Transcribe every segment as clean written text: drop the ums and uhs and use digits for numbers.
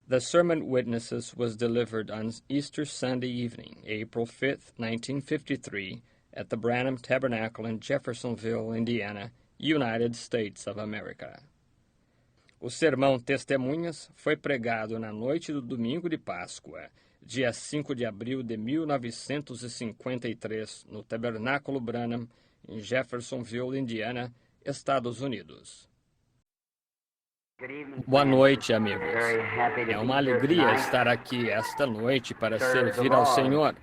The sermon Witnesses was delivered on Easter Sunday evening, April 5th, 1953, at the Branham Tabernacle in Jeffersonville, Indiana, United States of America. O sermão Testemunhas foi pregado na noite do domingo de Páscoa, dia 5 de abril de 1953, no Tabernáculo Branham, em Jeffersonville, Indiana, Estados Unidos. Boa noite, amigos. É uma alegria estar aqui esta noite para servir ao Senhor.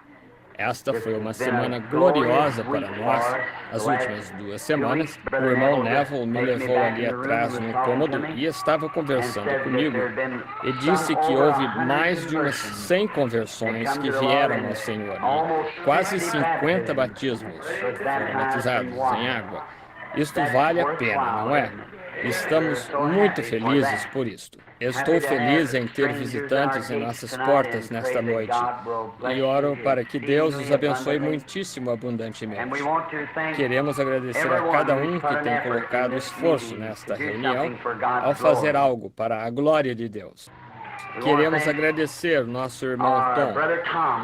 Esta foi uma semana gloriosa para nós. As últimas 2 semanas, o irmão Neville me levou ali atrás no cômodo e estava conversando comigo e disse que houve mais de umas 100 conversões que vieram ao Senhor. Quase 50 batismos foram batizados em água. Isto vale a pena, não é? Estamos muito felizes por isto. Estou feliz em ter visitantes em nossas portas nesta noite e oro para que Deus os abençoe muitíssimo abundantemente. Queremos agradecer a cada um que tem colocado esforço nesta reunião ao fazer algo para a glória de Deus. Queremos agradecer nosso irmão Tom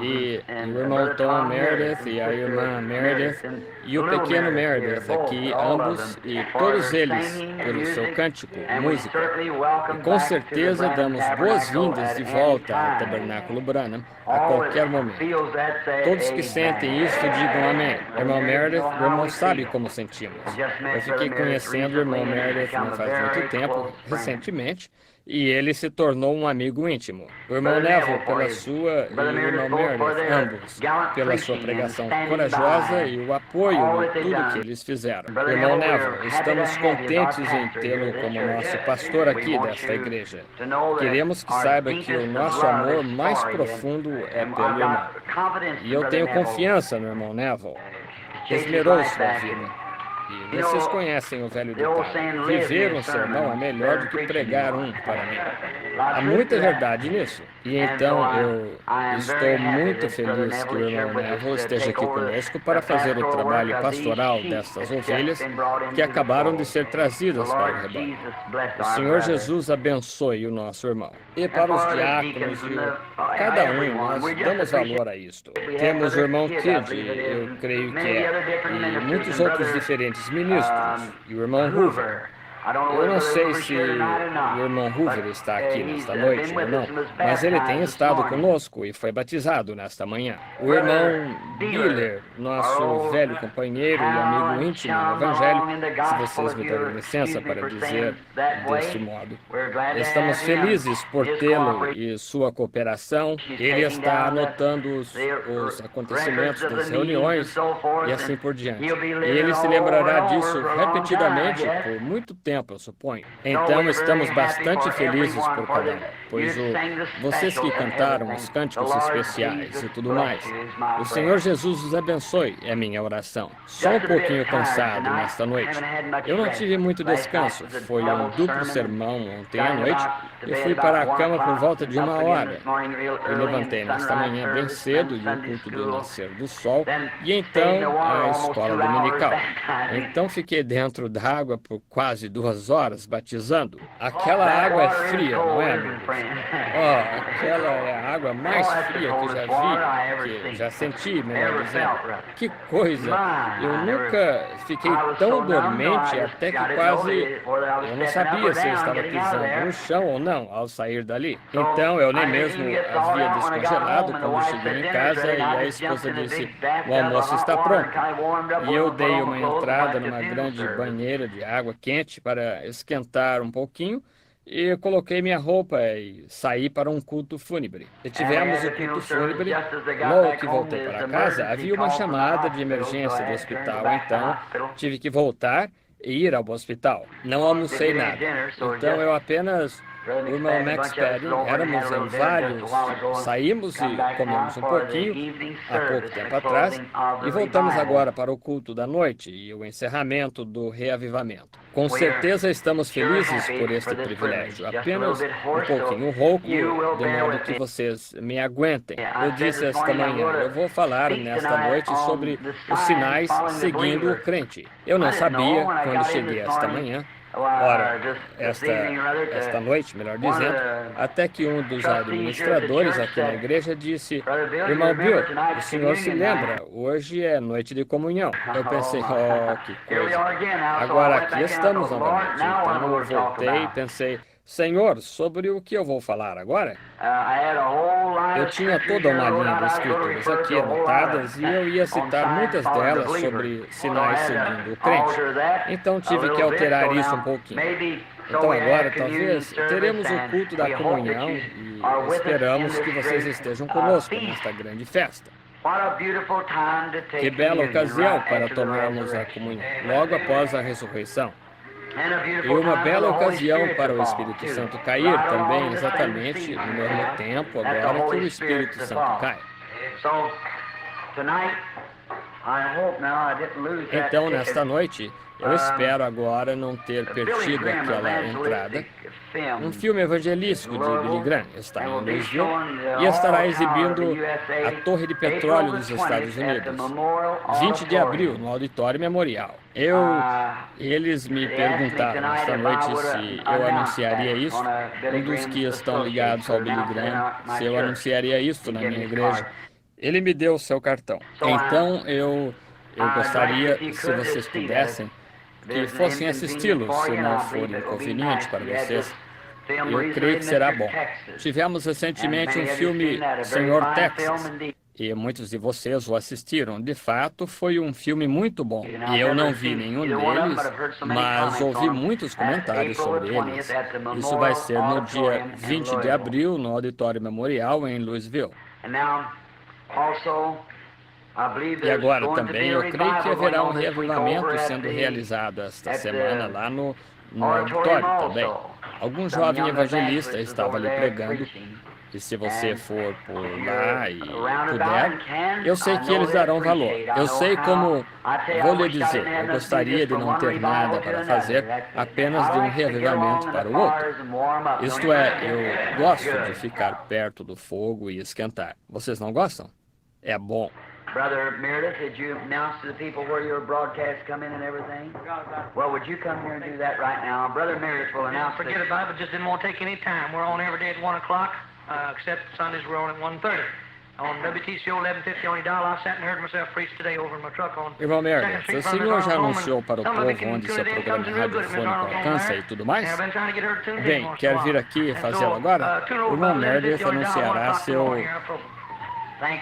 e o irmão Tom Meredith e a irmã Meredith e o pequeno Meredith aqui, ambos e todos eles pelo seu cântico, música. E com certeza damos boas-vindas de volta ao Tabernáculo Branham a qualquer momento. Todos que sentem isso digam amém. Irmão Meredith, o irmão sabe como sentimos. Eu fiquei conhecendo o irmão Meredith não faz muito tempo, recentemente, e ele se tornou um amigo íntimo. O irmão Neville pela sua e o irmão Meredith, ambos, pela sua pregação corajosa e o apoio em tudo que eles fizeram. Irmão Neville, estamos contentes em tê-lo como nosso pastor aqui desta igreja. Queremos que saiba que o nosso amor mais profundo é pelo irmão. E eu tenho confiança no irmão Neville. Esmerou sua vida. E vocês conhecem o velho ditado: viver um sermão é melhor do que pregar um para mim. Há muita verdade nisso. E então eu estou muito feliz que o irmão Neville esteja aqui conosco para fazer o trabalho pastoral destas ovelhas que acabaram de ser trazidas para o rebanho. O Senhor Jesus abençoe o nosso irmão. E para os diáconos e cada um, nós damos valor a isto. Temos o irmão Kidd, eu creio que é, e muitos outros diferentes ministros, e o irmão Hoover. Eu não sei se o irmão Hoover está aqui nesta noite ou não, mas ele tem estado conosco e foi batizado nesta manhã. O irmão Biller, nosso velho companheiro e amigo íntimo no Evangelho, se vocês me dão licença para dizer deste modo. Estamos felizes por tê-lo e sua cooperação. Ele está anotando os acontecimentos das reuniões e assim por diante. E ele se lembrará disso repetidamente por muito tempo, eu suponho. Então, estamos bastante felizes por cada um, pois vocês que cantaram os cânticos especiais e tudo mais, o Senhor Jesus os abençoe, é minha oração. Só um pouquinho cansado nesta noite. Eu não tive muito descanso, foi um duplo sermão ontem à noite e fui para a cama por volta de 1 hora. Eu levantei nesta manhã bem cedo e o culto do nascer do sol e então a escola dominical. Então fiquei dentro d'água por quase 2 horas batizando. Aquela água é fria, não é, amigos? Aquela é a água mais fria que já vi, que já senti, melhor dizendo. Que coisa! Eu nunca fiquei tão dormente até que quase eu não sabia se eu estava pisando no chão ou não ao sair dali. Então eu nem mesmo havia descongelado quando cheguei em casa e a esposa disse: o almoço está pronto. E eu dei uma entrada numa grande banheira de água quente para esquentar um pouquinho e coloquei minha roupa e saí para um culto fúnebre. E tivemos o culto fúnebre. Logo que voltei para casa, havia uma chamada de emergência do hospital, então tive que voltar e ir ao hospital. Não almocei nada, então eu apenas... O irmão Max Perry, éramos em vários, saímos e comemos um pouquinho há pouco tempo atrás e voltamos agora para o culto da noite e o encerramento do reavivamento. Com certeza estamos felizes por este privilégio, apenas um pouquinho rouco, de modo que vocês me aguentem. Eu disse esta manhã, eu vou falar nesta noite sobre os sinais seguindo o crente. Eu não sabia, quando cheguei esta manhã, Ora, esta noite, melhor dizendo, até que um dos administradores aqui na igreja disse: Irmão Bill, o senhor se lembra, hoje é noite de comunhão. Eu pensei, oh, que coisa. Agora aqui estamos novamente. Então eu voltei e pensei: Senhor, sobre o que eu vou falar agora? Eu tinha toda uma linha de escrituras aqui anotadas e eu ia citar muitas delas sobre sinais seguindo o crente. Então tive que alterar isso um pouquinho. Então agora talvez teremos o culto da comunhão e esperamos que vocês estejam conosco nesta grande festa. Que bela ocasião para tomarmos a comunhão logo após a ressurreição. E uma bela ocasião para o Espírito Santo cair também, exatamente no mesmo tempo, agora que o Espírito Santo cai. Então, nesta noite, eu espero agora não ter perdido aquela entrada. Um filme evangelístico de Billy Graham está em Louisville e estará exibindo a Torre de Petróleo dos Estados Unidos, 20 de abril, no Auditório Memorial. Eles me perguntaram esta noite se eu anunciaria isso, um dos que estão ligados ao Billy Graham, se eu anunciaria isso na minha igreja. Ele me deu o seu cartão. Então, eu gostaria, se vocês pudessem, que fossem assisti-lo, se não for inconveniente para vocês. Eu creio que será bom. Tivemos recentemente um filme, Senhor Texas, e muitos de vocês o assistiram. De fato, foi um filme muito bom. E eu não vi nenhum deles, mas ouvi muitos comentários sobre eles. Isso vai ser no dia 20 de abril, no Auditório Memorial, em Louisville. E agora também, eu creio que haverá um reavivamento sendo realizado esta semana lá no auditório também. Algum jovem evangelista estava ali pregando, e se você for por lá e puder, eu sei que eles darão valor. Eu sei como, vou lhe dizer, eu gostaria de não ter nada para fazer, apenas de um reavivamento para o outro. Isto é, eu gosto de ficar perto do fogo e esquentar. Vocês não gostam? É bom. Brother Meredith, did you announce to the people where your broadcasts come in and everything? Well, would you come here and do that right now? Brother Meredith will announce. Forget about it, but just didn't want to take any time. We're on every day at 1 o'clock, except Sundays we're on at 1:30. On WTCO 1150 on dial, I sat and heard myself preach today over in my truck on. Irmão Meredith, o senhor já anunciou para o povo onde seu programa radiofônico alcança e tudo mais? Bem, quer vir aqui fazê-lo agora? O irmão Meredith anunciará seu...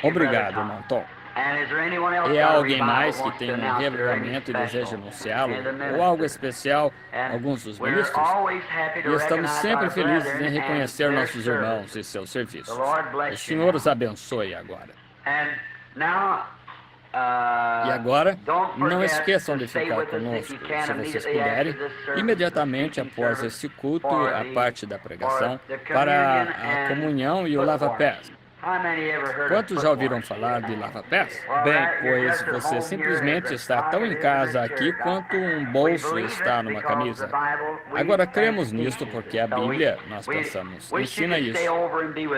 Obrigado, irmão Tom. E há alguém mais que tem um reavivamento e deseja anunciá-lo? Ou algo especial, alguns dos ministros? E estamos sempre felizes em reconhecer nossos irmãos e seus serviços. O Senhor os abençoe agora. E agora, não esqueçam de ficar conosco, se vocês puderem, imediatamente após este culto, a parte da pregação, para a comunhão e o lava-pés. Quantos já ouviram falar de lava-pés? Bem, pois você simplesmente está tão em casa aqui quanto um bolso está numa camisa. Agora, cremos nisto porque a Bíblia, nós pensamos, ensina isso.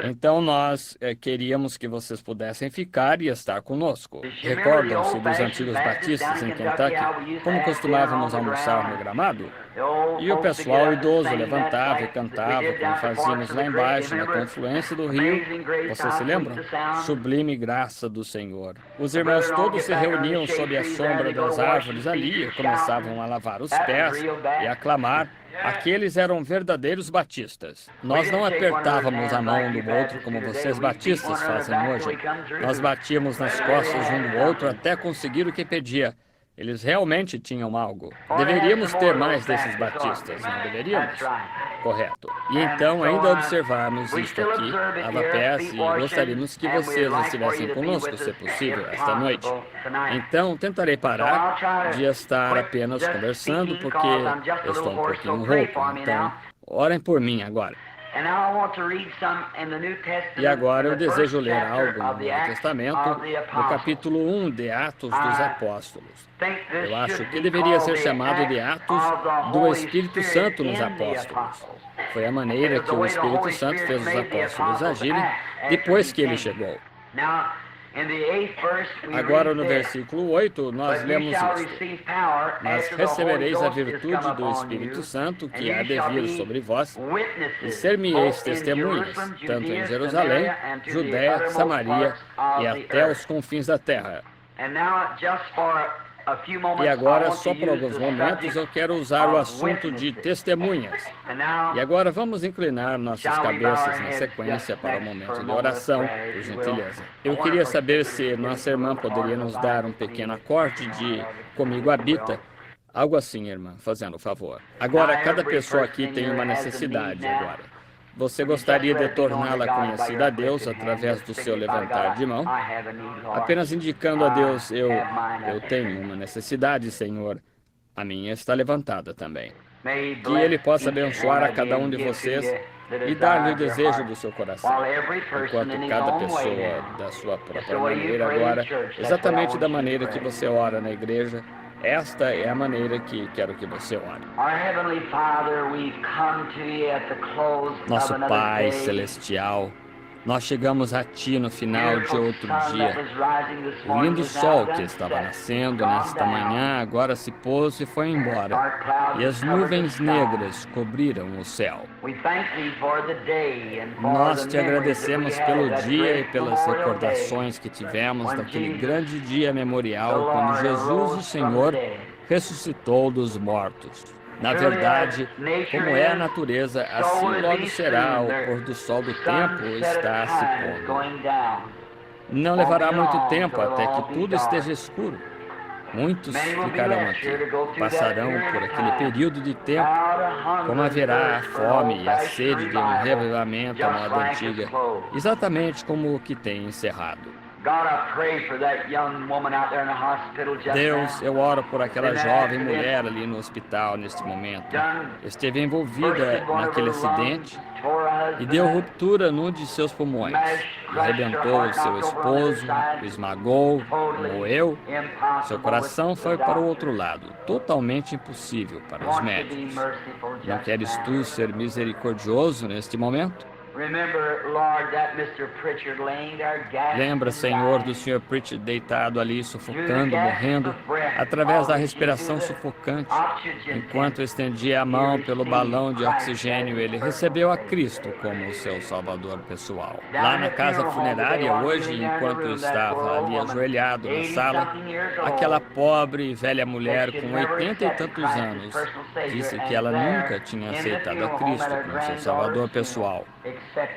Então, nós queríamos que vocês pudessem ficar e estar conosco. Recordam-se dos antigos batistas em Kentucky, como costumávamos almoçar no gramado? E o pessoal idoso levantava e cantava, como fazíamos lá embaixo, na confluência do rio. Vocês se lembram? Sublime graça do Senhor. Os irmãos todos se reuniam sob a sombra das árvores ali e começavam a lavar os pés e a clamar. Aqueles eram verdadeiros batistas. Nós não apertávamos a mão um do outro como vocês batistas fazem hoje. Nós batíamos nas costas um do outro até conseguir o que pedia. Eles realmente tinham algo. Deveríamos ter mais desses batistas, não deveríamos? Correto. E então, ainda observarmos isto aqui, lava-pés, e gostaríamos que vocês estivessem conosco, se possível, esta noite. Então, tentarei parar de estar apenas conversando, porque eu estou um pouquinho rouco. Então, orem por mim agora. E agora eu desejo ler algo no Novo Testamento, no capítulo 1 de Atos dos Apóstolos. Eu acho que deveria ser chamado de Atos do Espírito Santo nos Apóstolos. Foi a maneira que o Espírito Santo fez os apóstolos agirem depois que ele chegou. Agora no versículo 8 nós lemos isto: Mas recebereis a virtude do Espírito Santo que há de vir sobre vós, e ser-me-eis testemunhas, tanto em Jerusalém, Judéia, Samaria e até os confins da terra. E agora, só por alguns momentos, eu quero usar o assunto de testemunhas. E agora vamos inclinar nossas cabeças na sequência para o momento de oração, por gentileza. Eu queria saber se nossa irmã poderia nos dar um pequeno acorde de Comigo Habita. Algo assim, irmã, fazendo o favor. Agora, cada pessoa aqui tem uma necessidade agora. Você gostaria de torná-la conhecida a Deus através do seu levantar de mão? Apenas indicando a Deus, eu tenho uma necessidade, Senhor. A minha está levantada também. Que Ele possa abençoar a cada um de vocês e dar-lhe o desejo do seu coração. Enquanto cada pessoa da sua própria maneira agora, exatamente da maneira que você ora na igreja, esta é a maneira que quero que você ore. Nosso Pai Celestial, nós chegamos a Ti no final de outro dia. O lindo sol que estava nascendo nesta manhã agora se pôs e foi embora, e as nuvens negras cobriram o céu. Nós Te agradecemos pelo dia e pelas recordações que tivemos daquele grande dia memorial quando Jesus, o Senhor, ressuscitou dos mortos. Na verdade, como é a natureza, assim logo será o pôr do sol do tempo está se pondo. Não levará muito tempo até que tudo esteja escuro. Muitos ficarão aqui, passarão por aquele período de tempo, como haverá a fome e a sede de um revivamento à moda antiga, exatamente como o que tem encerrado. Deus, eu oro por aquela jovem mulher ali no hospital neste momento. Esteve envolvida naquele acidente e deu ruptura num de seus pulmões. E arrebentou o seu esposo, o esmagou, moeu. Seu coração foi para o outro lado, totalmente impossível para os médicos. Não queres tu ser misericordioso neste momento? Lembra, Senhor, do Sr. Pritchard deitado ali, sufocando, morrendo, através da respiração sufocante. Enquanto estendia a mão pelo balão de oxigênio, ele recebeu a Cristo como o seu salvador pessoal. Lá na casa funerária, hoje, enquanto estava ali ajoelhado na sala, aquela pobre e velha mulher com 80 e tantos anos disse que ela nunca tinha aceitado a Cristo como seu salvador pessoal.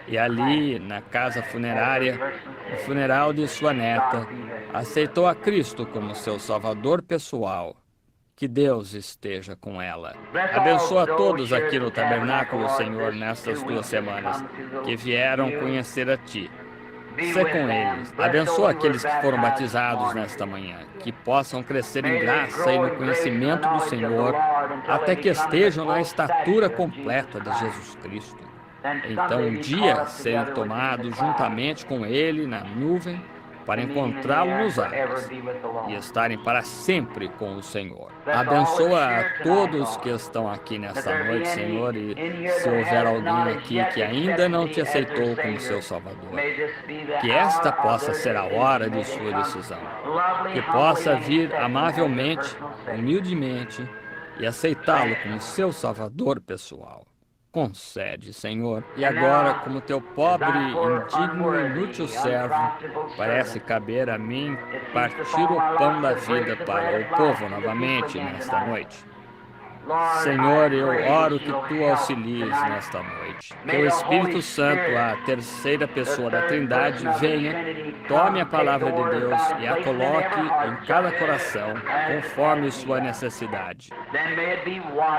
E ali, na casa funerária, no funeral de sua neta, aceitou a Cristo como seu salvador pessoal. Que Deus esteja com ela. Abençoa todos aqui no tabernáculo, Senhor, nestas 2 semanas, que vieram conhecer a Ti. Sê com eles. Abençoa aqueles que foram batizados nesta manhã, que possam crescer em graça e no conhecimento do Senhor, até que estejam na estatura completa de Jesus Cristo. Então, um dia, serem tomados juntamente com Ele na nuvem para encontrá-lo nos ares e estarem para sempre com o Senhor. Abençoa a todos que estão aqui nesta noite, Senhor, e se houver alguém aqui que ainda não Te aceitou como seu Salvador, que esta possa ser a hora de sua decisão, que possa vir amavelmente, humildemente e aceitá-lo como seu Salvador pessoal. Concede, Senhor. E agora, como Teu pobre, indigno e inútil servo, parece caber a mim partir o pão da vida para o povo novamente nesta noite. Senhor, eu oro que Tu auxilies nesta noite. Que o Espírito Santo, a terceira pessoa da Trindade, venha, tome a palavra de Deus e a coloque em cada coração, conforme sua necessidade.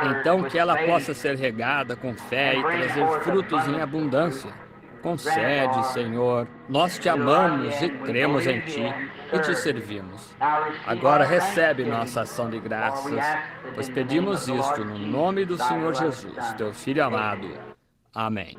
Então que ela possa ser regada com fé e trazer frutos em abundância. Concede, Senhor. Nós Te amamos e cremos em Ti e Te servimos. Agora recebe nossa ação de graças, pois pedimos isto no nome do Senhor Jesus, Teu Filho amado. Amém.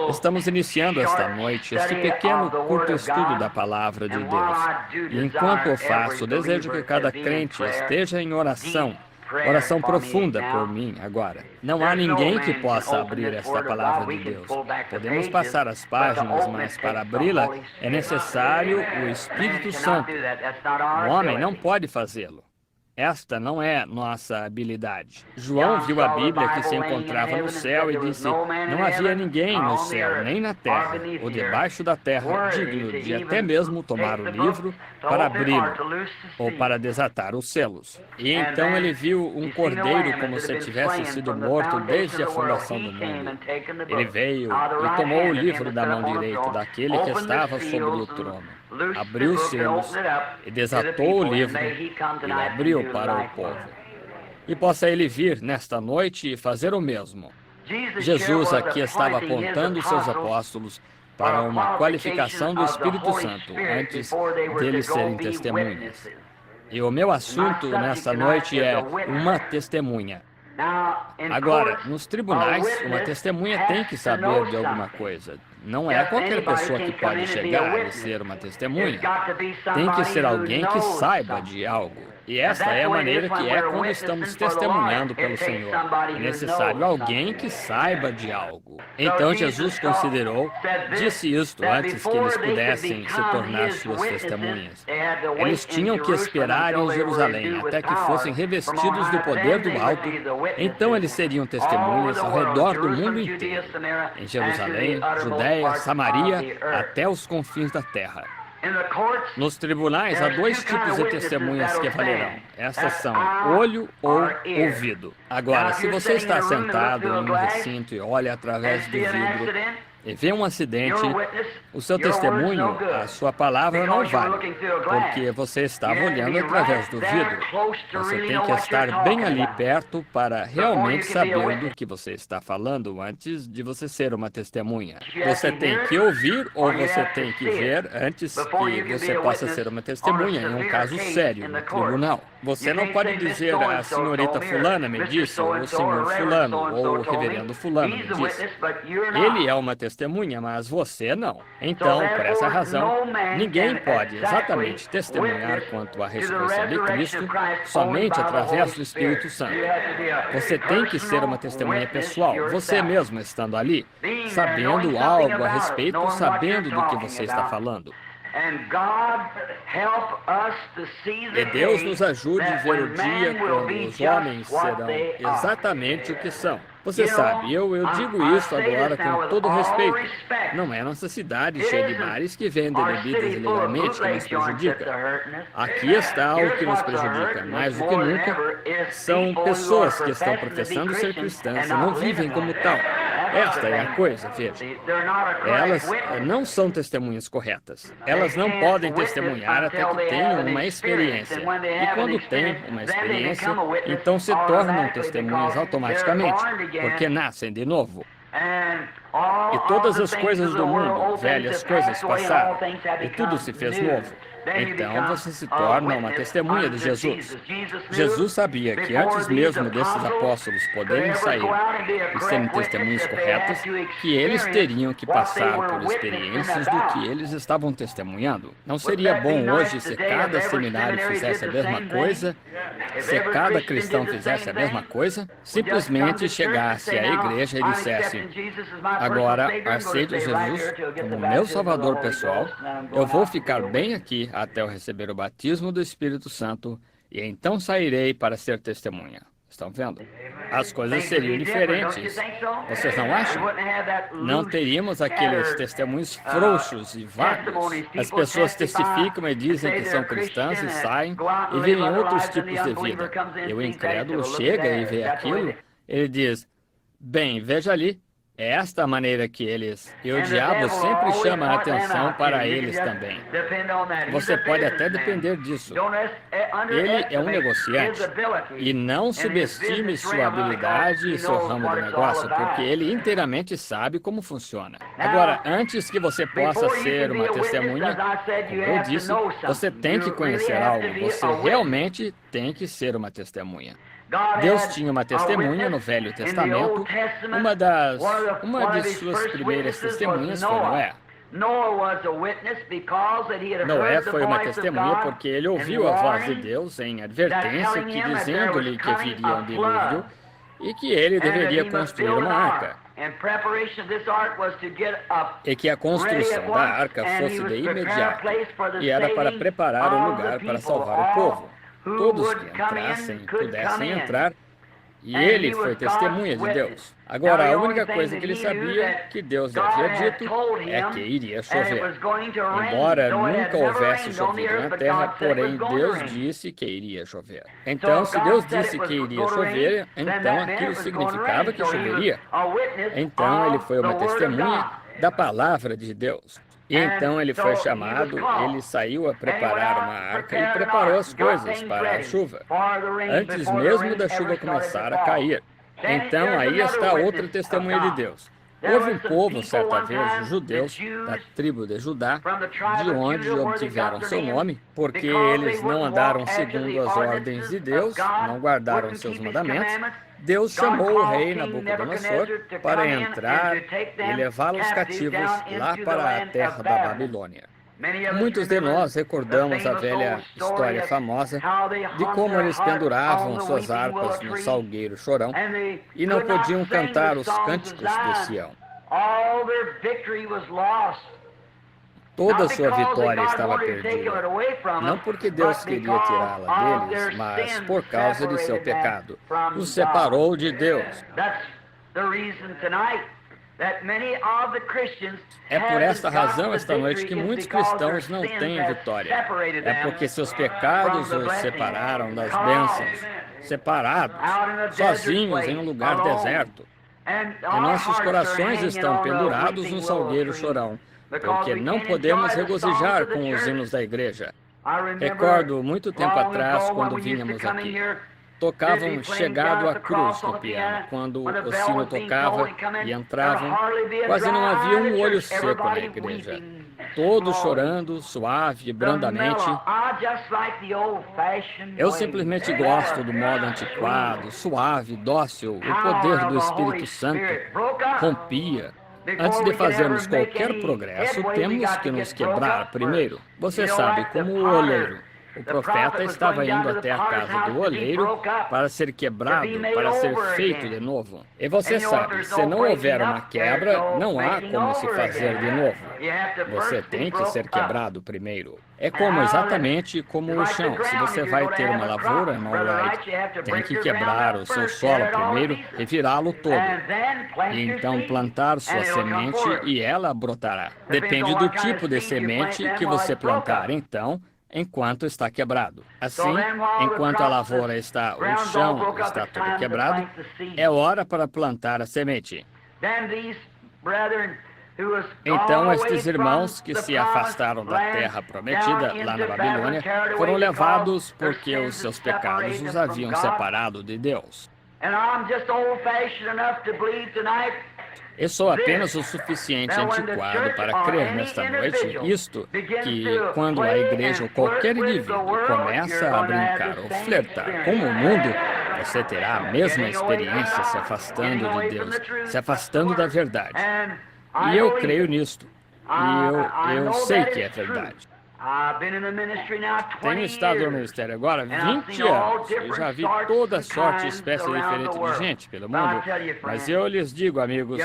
Estamos iniciando esta noite este pequeno, curto estudo da Palavra de Deus. E enquanto eu faço, desejo que cada crente esteja em oração profunda por mim agora. Não há ninguém que possa abrir esta Palavra de Deus. Podemos passar as páginas, mas para abri-la é necessário o Espírito Santo. O homem não pode fazê-lo. Esta não é nossa habilidade. João viu a Bíblia que se encontrava no céu e disse: não havia ninguém no céu, nem na terra, ou debaixo da terra, digno de até mesmo tomar o livro para abri-lo, ou para desatar os selos. E então ele viu um cordeiro como se tivesse sido morto desde a fundação do mundo. Ele veio e tomou o livro da mão direita daquele que estava sobre o trono. Abriu os selos e desatou o livro e o abriu para o povo. E possa ele vir nesta noite e fazer o mesmo. Jesus aqui estava apontando os seus apóstolos para uma qualificação do Espírito Santo antes deles serem testemunhas. E o meu assunto nesta noite é uma testemunha. Agora, nos tribunais, uma testemunha tem que saber de alguma coisa. Não é qualquer pessoa que pode chegar e ser uma testemunha. Tem que ser alguém que saiba de algo. E esta é a maneira que é quando estamos testemunhando pelo Senhor. É necessário alguém que saiba de algo. Então Jesus considerou, disse isto antes que eles pudessem se tornar suas testemunhas. Eles tinham que esperar em Jerusalém até que fossem revestidos do poder do alto. Então eles seriam testemunhas ao redor do mundo inteiro. Em Jerusalém, Judéia, Samaria, até os confins da terra. Nos tribunais, há dois tipos de testemunhas que valerão. Essas são olho ou ouvido. Agora, se você está sentado em um recinto e olha através do vidro e vê um acidente, o seu testemunho, a sua palavra não vale, porque você estava olhando através do vidro. Você tem que estar bem ali perto para realmente saber do que você está falando antes de você ser uma testemunha. Você tem que ouvir ou você tem que ver antes que você possa ser uma testemunha em um caso sério no tribunal. Você não pode dizer a senhorita fulana me disse, ou o senhor fulano, ou o reverendo fulano me disse. Ele é uma testemunha, mas você não. Então, por essa razão, ninguém pode exatamente testemunhar quanto à ressurreição de Cristo somente através do Espírito Santo. Você tem que ser uma testemunha pessoal, você mesmo estando ali, sabendo algo a respeito, sabendo do que você está falando. E Deus nos ajude a ver o dia quando os homens serão exatamente o que são. Você sabe, eu digo isso agora com todo respeito. Não é nossa cidade cheia de bares que vendem bebidas ilegalmente que nos prejudica. Aqui está o que nos prejudica, mais do que nunca, são pessoas que estão professando ser cristãs e não vivem como tal. Esta é a coisa, veja. Elas não são testemunhas corretas. Elas não podem testemunhar até que tenham uma experiência. E quando têm uma experiência, então se tornam testemunhas automaticamente, porque nascem de novo. E todas as coisas do mundo, velhas coisas passaram, e tudo se fez novo. Então você se torna uma testemunha de Jesus. Jesus sabia que antes mesmo desses apóstolos poderem sair e serem testemunhas corretas, que eles teriam que passar por experiências do que eles estavam testemunhando. Não seria bom hoje se cada seminário fizesse a mesma coisa, se cada cristão fizesse a mesma coisa, simplesmente chegasse à igreja e dissesse: agora aceito Jesus como meu Salvador pessoal, eu vou ficar bem aqui até eu receber o batismo do Espírito Santo e então sairei para ser testemunha. Estão vendo? As coisas seriam diferentes. Vocês não acham? Não teríamos aqueles testemunhos frouxos e vagos. As pessoas testificam e dizem que são cristãs e saem e vivem outros tipos de vida. E o incrédulo chega e vê aquilo, ele diz: bem, veja ali. É esta a maneira que eles... E o diabo sempre chama a atenção para eles também. Você pode até depender disso. Ele é um negociante. E não subestime sua habilidade e seu ramo de negócio, porque ele inteiramente sabe como funciona. Agora, antes que você possa ser uma testemunha, como eu disse, você tem que conhecer algo. Você realmente tem que ser uma testemunha. Deus tinha uma testemunha no Velho Testamento. Uma de suas primeiras testemunhas foi Noé. Noé foi uma testemunha porque ele ouviu a voz de Deus em advertência dizendo-lhe que viria um dilúvio e que ele deveria construir uma arca. E que a construção da arca fosse de imediato, e era para preparar o lugar para salvar o povo. Todos que entrassem pudessem entrar, e ele foi testemunha de Deus. Agora, a única coisa que ele sabia que Deus havia dito é que iria chover. Embora nunca houvesse chovido na terra, porém Deus disse que iria chover. Então, se Deus disse que iria chover, então aquilo significava que choveria. Então ele foi uma testemunha da palavra de Deus. E então ele foi chamado, ele saiu a preparar uma arca e preparou as coisas para a chuva, antes mesmo da chuva começar a cair. Então aí está outra testemunha de Deus. Houve um povo, certa vez, os judeus, da tribo de Judá, de onde obtiveram seu nome, porque eles não andaram segundo as ordens de Deus, não guardaram seus mandamentos. Deus chamou o rei Nabucodonosor para entrar e levá-los cativos lá para a terra da Babilônia. Muitos de nós recordamos a velha história famosa de como eles penduravam suas harpas no salgueiro chorão e não podiam cantar os cânticos de Sião. Toda sua vitória estava perdida, não porque Deus queria tirá-la deles, mas por causa de seu pecado. Os separou de Deus. É por esta razão, esta noite, que muitos cristãos não têm vitória. É porque seus pecados os separaram das bênçãos, separados, sozinhos em um lugar deserto. E nossos corações estão pendurados no salgueiro chorão, porque não podemos regozijar com os hinos da igreja. Recordo muito tempo atrás, quando vínhamos aqui, tocavam Chegado à Cruz no piano. Quando o sino tocava e entravam, quase não havia um olho seco na igreja. Todos chorando, suave e brandamente. Eu simplesmente gosto do modo antiquado, suave, dócil. O poder do Espírito Santo rompia. Antes de fazermos qualquer progresso, temos que nos quebrar primeiro. Você sabe, como o oleiro. O profeta estava indo até a casa do oleiro para ser quebrado, para ser feito de novo. E você sabe, se não houver uma quebra, não há como se fazer de novo. Você tem que ser quebrado primeiro. É como exatamente como o chão. Se você vai ter uma lavoura no right, tem que quebrar o seu solo primeiro e virá-lo todo. E então plantar sua semente e ela brotará. Depende do tipo de semente que você plantar. Então, enquanto está quebrado. Assim, enquanto a lavoura está, o chão está todo quebrado, é hora para plantar a semente. Então, estes irmãos que se afastaram da terra prometida, lá na Babilônia, foram levados porque os seus pecados os haviam separado de Deus. Eu sou apenas o suficiente antiquado para crer nesta noite isto, que quando a igreja ou qualquer indivíduo começa a brincar ou flertar com o mundo, você terá a mesma experiência se afastando de Deus, se afastando da verdade. E eu creio nisto. E eu sei que é verdade. Tenho estado no ministério agora 20 anos e já vi toda sorte e espécie diferente de gente pelo mundo. Mas eu lhes digo, amigos,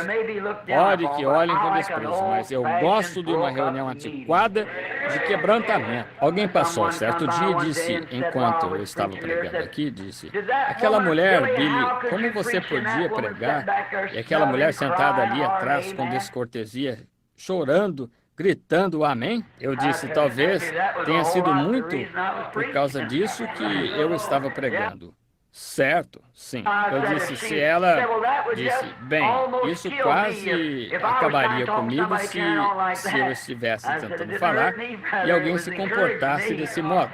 pode que olhem com desprezo, mas eu gosto de uma reunião antiquada de quebrantamento. Alguém passou certo dia e disse, enquanto eu estava pregando aqui, disse, aquela mulher, Billy, como você podia pregar? E aquela mulher sentada ali atrás com descortesia, chorando, gritando amém? Eu disse, talvez tenha sido muito por causa disso que eu estava pregando. Certo, sim. Eu disse, se ela disse, bem, isso quase acabaria comigo se eu estivesse tentando falar e alguém se comportasse desse modo.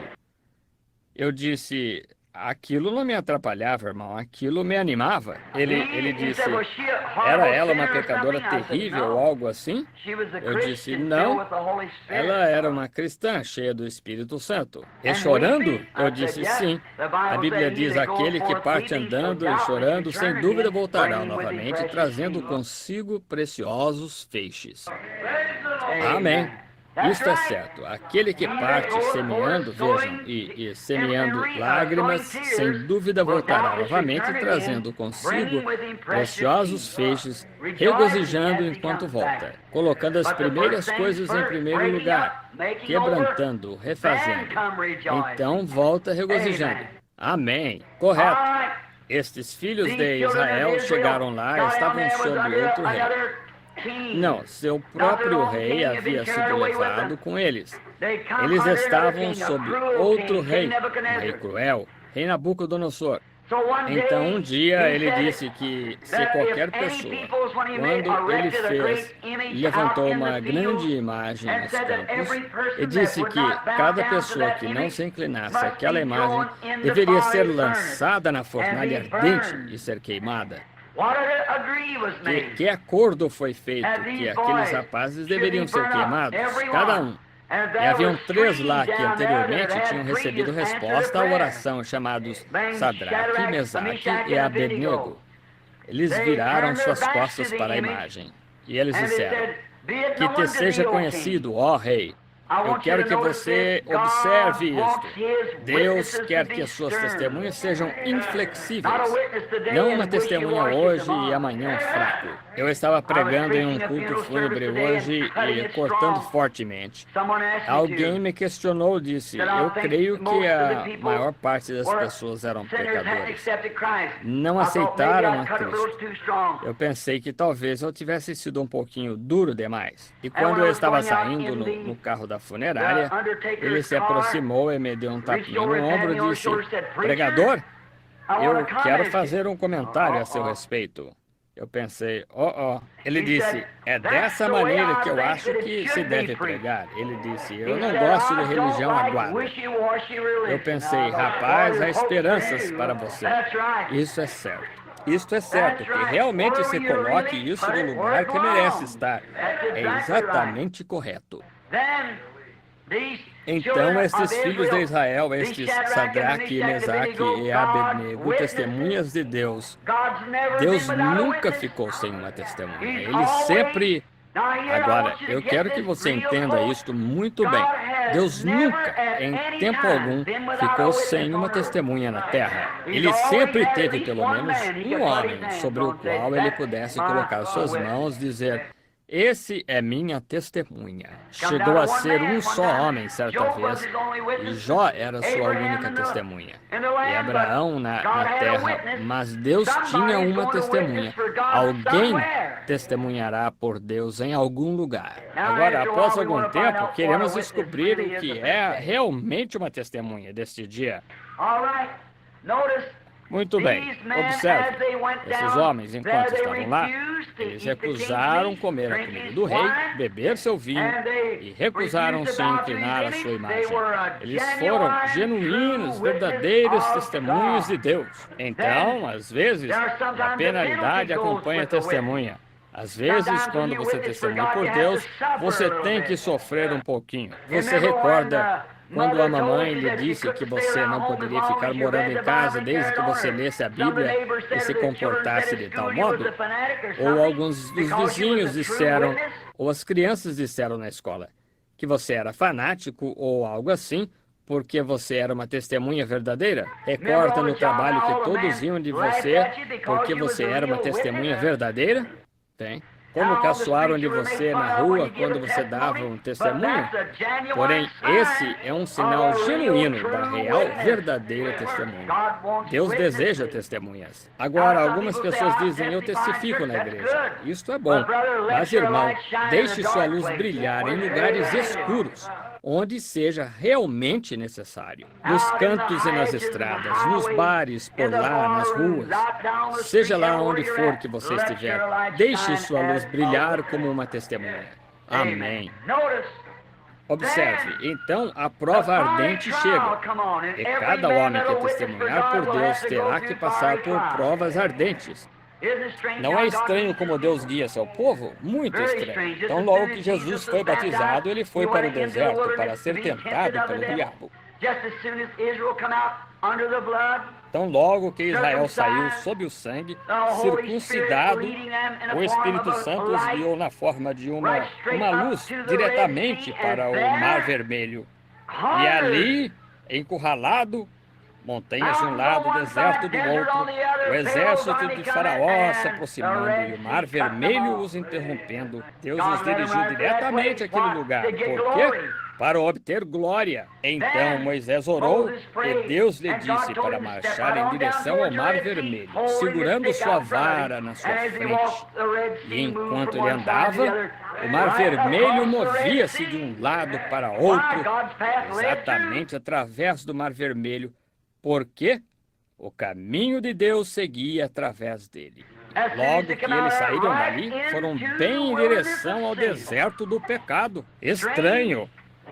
Eu disse, Aquilo não me atrapalhava, irmão. Aquilo me animava. Ele disse, era ela uma pecadora terrível ou algo assim? Eu disse, não. Ela era uma cristã cheia do Espírito Santo. E chorando? Eu disse, sim. A Bíblia diz, aquele que parte andando e chorando, sem dúvida voltará novamente, trazendo consigo preciosos feixes. Amém. Isto é certo. Aquele que parte semeando, vejam, e semeando lágrimas, sem dúvida voltará novamente, trazendo consigo preciosos feixes, regozijando enquanto volta, colocando as primeiras coisas em primeiro lugar, quebrantando, refazendo. Então volta regozijando. Amém. Correto. Estes filhos de Israel chegaram lá e estavam sob outro rei. Não, seu próprio rei havia sido levado com eles. Eles estavam sob outro rei, um rei cruel, rei Nabucodonosor. Então, um dia, ele disse que se qualquer pessoa, quando ele levantou uma grande imagem nos campos, e disse que cada pessoa que não se inclinasse àquela imagem deveria ser lançada na fornalha ardente e ser queimada. Que acordo foi feito que aqueles rapazes deveriam ser queimados, cada um. E haviam 3 lá que anteriormente tinham recebido resposta à oração, chamados Sadraque, Mesaque e Abednego. Eles viraram suas costas para a imagem. E eles disseram, que te seja conhecido, ó Rei. Eu quero que você observe isto. Deus quer que as suas testemunhas sejam inflexíveis. Não uma testemunha hoje e amanhã um fraco. Eu estava pregando em um culto fúnebre hoje e cortando fortemente. Alguém me questionou, disse, eu creio que a maior parte das pessoas eram pecadores. Não aceitaram a Cristo. Eu pensei que talvez eu tivesse sido um pouquinho duro demais. E quando eu estava saindo no carro da funerária, ele se aproximou e me deu um tapinha no ombro e disse, pregador, eu quero fazer um comentário a seu respeito. Eu pensei, Ele disse, é dessa maneira que eu acho que se deve pregar. Ele disse, eu não gosto de religião aguada. Eu pensei, rapaz, há esperanças para você. Isso é certo. Isto é certo, que realmente se coloque isso no lugar que merece estar. É exatamente correto. Então, estes filhos de Israel, estes Sadraque, Mesaque e Abednego, testemunhas de Deus, Deus nunca ficou sem uma testemunha. Ele sempre... Agora, eu quero que você entenda isto muito bem. Deus nunca, em tempo algum, ficou sem uma testemunha na terra. Ele sempre teve pelo menos um homem sobre o qual ele pudesse colocar suas mãos e dizer, esse é minha testemunha. Chegou a ser um só homem certa vez, e Jó era sua única testemunha. E Abraão na terra, mas Deus tinha uma testemunha. Alguém testemunhará por Deus em algum lugar. Agora, após algum tempo, queremos descobrir o que é realmente uma testemunha deste dia. Muito bem, observe, esses homens, enquanto estavam lá, eles recusaram comer a comida do rei, beber seu vinho e recusaram-se a inclinar a sua imagem. Eles foram genuínos, verdadeiros testemunhos de Deus. Então, às vezes, a penalidade acompanha a testemunha. Às vezes, quando você testemunha por Deus, você tem que sofrer um pouquinho. Você recorda quando a mamãe lhe disse que você não poderia ficar morando em casa desde que você lesse a Bíblia e se comportasse de tal modo? Ou alguns dos vizinhos disseram, ou as crianças disseram na escola, que você era fanático ou algo assim, porque você era uma testemunha verdadeira? Recorda no trabalho que todos riam de você porque você era uma testemunha verdadeira? Tem. Como caçoaram de você na rua quando você dava um testemunho? Porém, esse é um sinal genuíno da real, verdadeira testemunha. Deus deseja testemunhas. Agora, algumas pessoas dizem, eu testifico na igreja. Isto é bom. Mas, irmão, deixe sua luz brilhar em lugares escuros, onde seja realmente necessário. Nos cantos e nas estradas, nos bares, por lá, nas ruas. Seja lá onde for que você estiver, deixe sua luz brilhar como uma testemunha. Amém. Observe, então a prova ardente chega, e cada homem que testemunhar por Deus terá que passar por provas ardentes. Não é estranho como Deus guia seu povo? Muito estranho. Então, logo que Jesus foi batizado, ele foi para o deserto para ser tentado pelo diabo. Então, logo que Israel saiu sob o sangue, circuncidado, o Espírito Santo os guiou na forma de uma luz diretamente para o Mar Vermelho. E ali, encurralado, montanhas de um lado, deserto do outro, o exército de Faraó se aproximando e o Mar Vermelho os interrompendo. Deus os dirigiu diretamente àquele lugar. Por quê? Para obter glória. Então Moisés orou e Deus lhe disse para marchar em direção ao Mar Vermelho, segurando sua vara na sua frente. E enquanto ele andava, o Mar Vermelho movia-se de um lado para outro, exatamente através do Mar Vermelho, porque o caminho de Deus seguia através dele. Logo que eles saíram dali, foram bem em direção ao deserto do pecado. Estranho!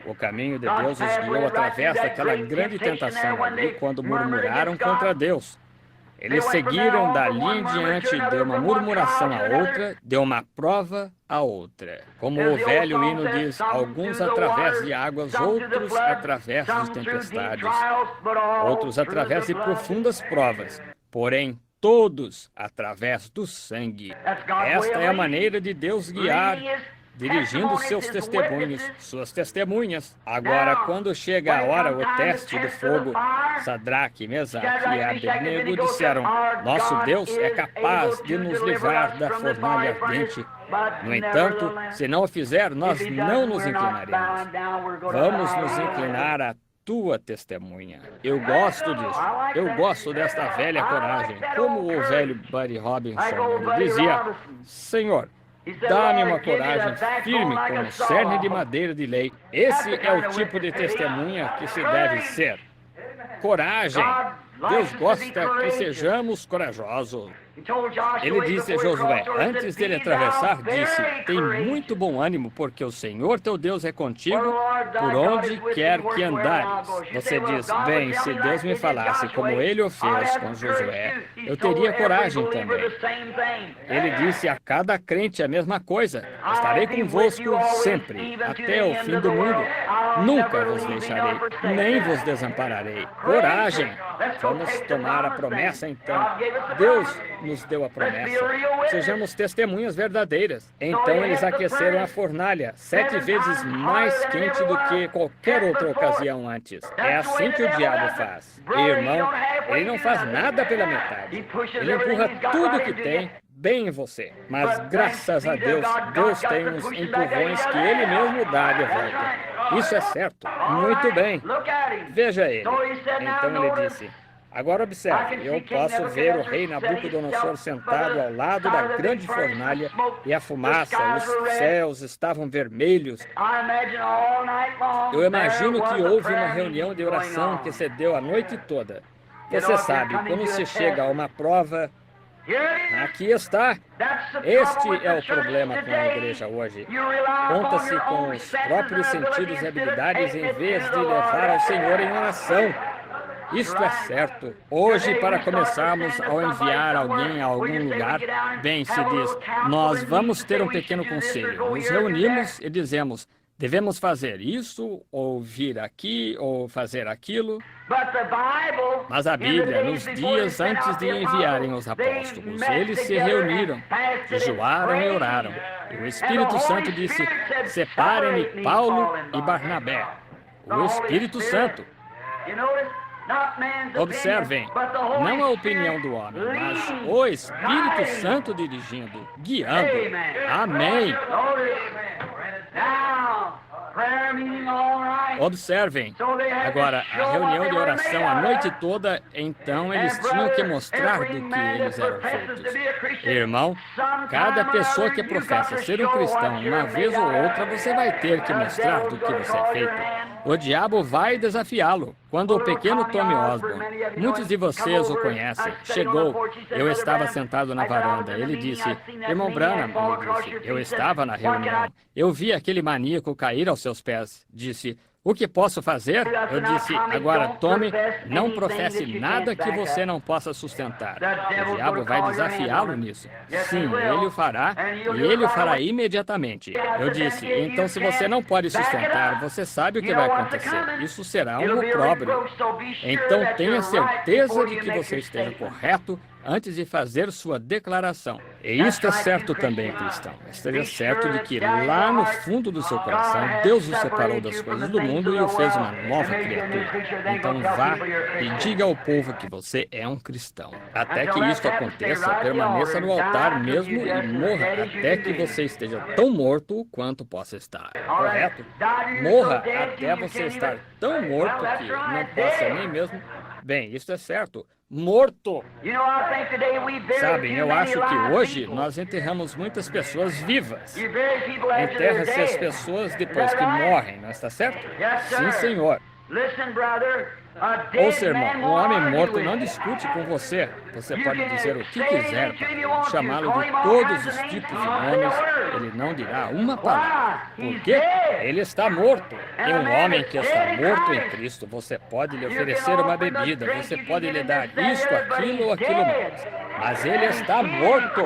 O caminho de Deus os guiou através daquela grande tentação ali, quando murmuraram contra Deus. Eles seguiram dali em diante de uma murmuração a outra, de uma prova a outra. Como o velho hino diz, alguns através de águas, outros através de tempestades, outros através de profundas provas, porém todos através do sangue. Esta é a maneira de Deus guiar, dirigindo seus testemunhos, suas testemunhas. Agora, quando chega a hora, o teste do fogo, Sadraque, Mesaque e Abednego disseram, nosso Deus é capaz de nos livrar da fornalha ardente. No entanto, se não o fizer, nós não nos inclinaremos. Vamos nos inclinar à tua testemunha. Eu gosto disso. Eu gosto desta velha coragem. Como o velho Buddy Robinson dizia, Senhor, dá-me uma coragem firme como cerne de madeira de lei. Esse é o tipo de testemunha que se deve ser. Coragem. Deus gosta que sejamos corajosos. Ele disse a Josué, antes dele atravessar, disse, tem muito bom ânimo, porque o Senhor teu Deus é contigo por onde quer que andares. Você diz, bem, se Deus me falasse como ele o fez com Josué, eu teria coragem também. Ele disse a cada crente a mesma coisa, estarei convosco sempre, até o fim do mundo. Nunca vos deixarei, nem vos desampararei. Coragem! Vamos tomar a promessa então. Deus nos deu a promessa. Sejamos testemunhas verdadeiras. Então eles aqueceram a fornalha 7 vezes mais quente do que qualquer outra ocasião antes. É assim que o diabo faz. E, irmão, ele não faz nada pela metade. Ele empurra tudo que tem bem em você. Mas graças a Deus, Deus tem uns empurrões que ele mesmo dá de volta. Isso é certo. Muito bem. Veja ele. Então ele disse, agora observe, eu posso ver o rei Nabucodonosor sentado ao lado da grande fornalha e a fumaça, os céus estavam vermelhos. Eu imagino que houve uma reunião de oração que se deu a noite toda. Você sabe, quando se chega a uma prova, aqui está. Este é o problema com a igreja hoje. Conta-se com os próprios sentidos e habilidades em vez de levar ao Senhor em oração. Isto é certo. Hoje, para começarmos ao enviar alguém a algum lugar, bem, se diz, nós vamos ter um pequeno conselho. Nos reunimos e dizemos, devemos fazer isso, ou vir aqui, ou fazer aquilo. Mas a Bíblia, nos dias antes de enviarem os apóstolos, eles se reuniram, jejuaram e oraram. E o Espírito Santo disse, separem-me Paulo e Barnabé. O Espírito Santo. Observem, não a opinião do homem, mas o Espírito Santo dirigindo, guiando. Amém. Observem, agora, a reunião de oração a noite toda, então eles tinham que mostrar do que eles eram feitos. Irmão, cada pessoa que professa ser um cristão, uma vez ou outra, você vai ter que mostrar do que você é feito. O diabo vai desafiá-lo. Quando o pequeno Tommy Osborne, muitos de vocês o conhecem, chegou, eu estava sentado na varanda. Ele disse, irmão Branham, ele disse, eu estava na reunião. Eu vi aquele maníaco cair aos seus pés. Disse, o que posso fazer? Eu disse, agora, Tommy, não professe nada que você não possa sustentar. O diabo vai desafiá-lo nisso. Sim, ele o fará, e ele o fará imediatamente. Eu disse, então se você não pode sustentar, você sabe o que vai acontecer. Isso será um opróbrio. Então tenha certeza de que você esteja correto antes de fazer sua declaração. E isto é certo também, cristão. Esteja certo de que lá no fundo do seu coração, Deus o separou das coisas do mundo e o fez uma nova criatura. Então vá e diga ao povo que você é um cristão. Até que isto aconteça, permaneça no altar mesmo e morra até que você esteja tão morto quanto possa estar. Correto? Morra até você estar tão morto que não possa nem mesmo... Bem, isso é certo. Morto. Sabem, eu acho que hoje nós enterramos muitas pessoas vivas. Enterra-se as pessoas depois que morrem, não está certo? Sim, senhor. Ouça, irmão, um homem morto não discute com você. Você pode dizer o que quiser para ele, chamá-lo de todos os tipos de nomes, ele não dirá uma palavra. Por quê? Ele está morto. E um homem que está morto em Cristo, você pode lhe oferecer uma bebida, você pode lhe dar isto, aquilo ou aquilo mais. Mas ele está morto.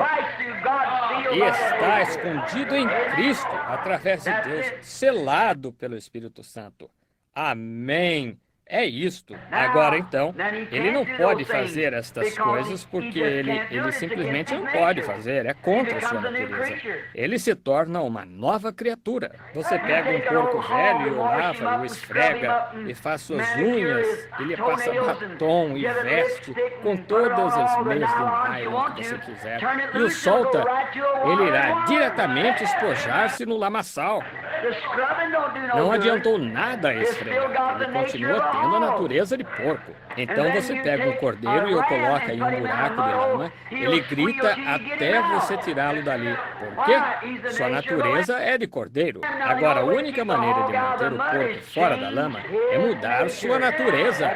E está escondido em Cristo, através de Deus, selado pelo Espírito Santo. Amém. É isto. Agora, então, ele não pode fazer estas coisas porque ele simplesmente não pode fazer. É contra a sua natureza. Ele se torna uma nova criatura. Você pega um porco velho e o lava, e o esfrega, e faz suas unhas, e lhe passa batom e veste com todas as meias de nylon que você quiser, e o solta, ele irá diretamente espojar-se no lamaçal. Não adiantou nada esfregar. Ele continua tendo a natureza de porco. Então você pega um cordeiro e o coloca em um buraco de lama, ele grita até você tirá-lo dali. Por quê? Sua natureza é de cordeiro. Agora, a única maneira de manter o porco fora da lama é mudar sua natureza.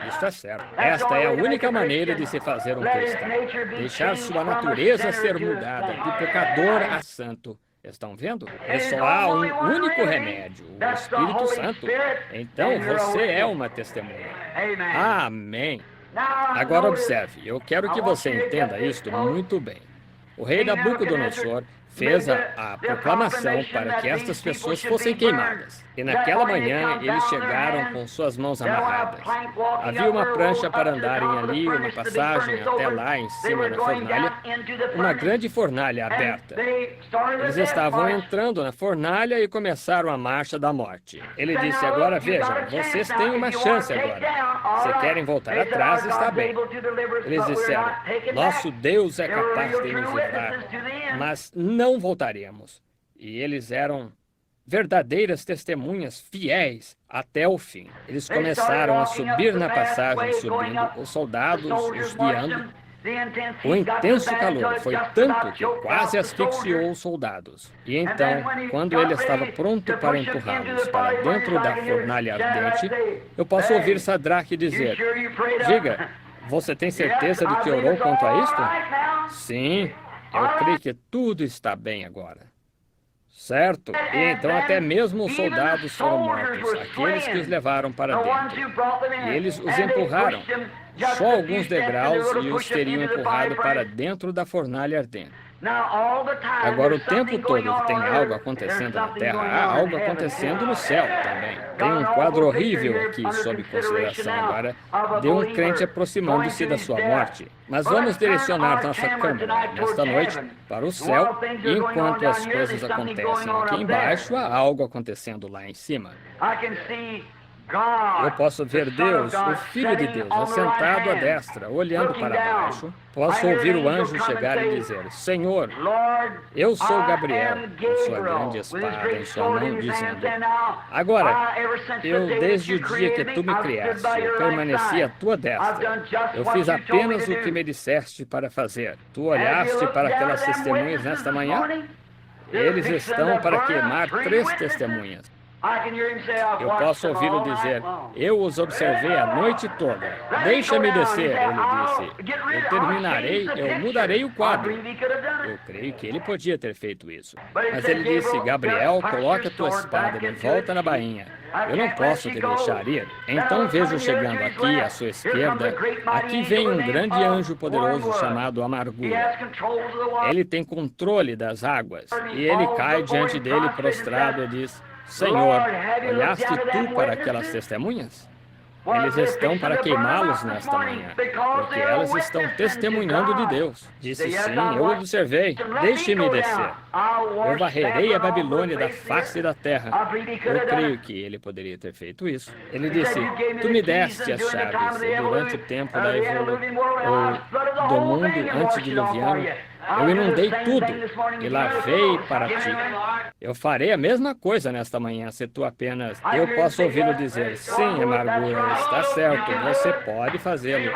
Isso é certo. Esta é a única maneira de se fazer um cristão. Deixar sua natureza ser mudada de pecador a santo. Estão vendo? E só há um único remédio, o Espírito Santo. Então você é uma testemunha. Amém. Agora observe, eu quero que você entenda isto muito bem. O rei Nabucodonosor fez a proclamação para que estas pessoas fossem queimadas. E naquela manhã eles chegaram com suas mãos amarradas. Havia uma prancha para andarem ali, uma passagem até lá em cima da fornalha, uma grande fornalha aberta. Eles estavam entrando na fornalha e começaram a marcha da morte. Ele disse, agora vejam, vocês têm uma chance agora. Se querem voltar atrás, está bem. Eles disseram, nosso Deus é capaz de nos livrar, mas não voltaremos. E eles eram verdadeiras testemunhas fiéis até o fim. Eles começaram a subir na passagem, subindo, os soldados os guiando. O intenso calor foi tanto que quase asfixiou os soldados. E então, quando ele estava pronto para empurrá-los para dentro da fornalha ardente, eu posso ouvir Sadraque dizer, diga, você tem certeza de que orou quanto a isto? Sim, eu creio que tudo está bem agora. Certo? E então até mesmo os soldados foram mortos, aqueles que os levaram para dentro. E eles os empurraram, só alguns degraus, e os teriam empurrado para dentro da fornalha ardente. Agora, o tempo todo que tem algo acontecendo na Terra, há algo acontecendo no céu também. Tem um quadro horrível aqui sob consideração agora de um crente aproximando-se da sua morte. Mas vamos direcionar nossa câmera nesta noite para o céu, e enquanto as coisas acontecem aqui embaixo, há algo acontecendo lá em cima. Eu posso ver Deus, o Filho de Deus, assentado à destra, olhando para baixo. Posso ouvir o anjo chegar e dizer, Senhor, eu sou Gabriel, com sua grande espada em sua mão, dizendo, agora, eu desde o dia que tu me criaste, eu permaneci à tua destra. Eu fiz apenas o que me disseste para fazer. Tu olhaste para aquelas testemunhas nesta manhã? Eles estão para queimar 3 testemunhas. Eu posso ouvi-lo dizer, eu os observei a noite toda. Deixa-me descer, ele disse. Eu terminarei, eu mudarei o quadro. Eu creio que ele podia ter feito isso. Mas ele disse, Gabriel, coloque a tua espada de volta na bainha. Eu não posso te deixar ir. Então vejo chegando aqui, à sua esquerda, aqui vem um grande anjo poderoso chamado Amargura. Ele tem controle das águas. E ele cai diante dele prostrado e diz, Senhor, olhaste tu para aquelas testemunhas? Eles estão para queimá-los nesta manhã, porque elas estão testemunhando de Deus. Disse, sim, eu observei. Deixe-me descer. Eu varrerei a Babilônia da face da terra. Eu creio que ele poderia ter feito isso. Ele disse, tu me deste as chaves, e durante o tempo do mundo antediluviano, eu inundei tudo e lavei para ti. Eu farei a mesma coisa nesta manhã, se tu apenas... Eu posso ouvi-lo dizer, sim, Amargura, está certo, você pode fazê-lo.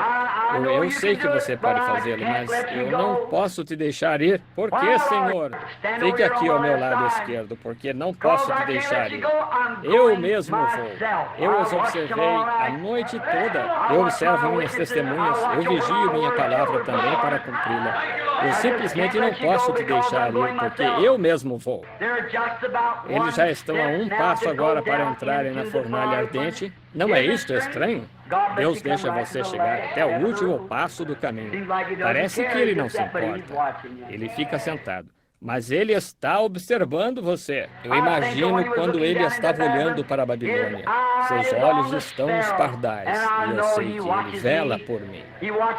Eu sei que você pode fazê-lo, mas eu não posso te deixar ir. Por que, Senhor? Fique aqui ao meu lado esquerdo, porque não posso te deixar ir. Eu mesmo vou. Eu os observei a noite toda. Eu observo minhas testemunhas, eu vigio minha palavra também para cumpri-la. Eu simplesmente não posso te deixar ir, porque eu mesmo vou. Eles já estão a um passo agora para entrarem na fornalha ardente. Não é isto estranho? Deus deixa você chegar até o último passo do caminho. Parece que ele não se importa. Ele fica sentado. Mas ele está observando você. Eu imagino quando ele estava olhando para a Babilônia. Seus olhos estão nos pardais, e eu sei que ele vela por mim.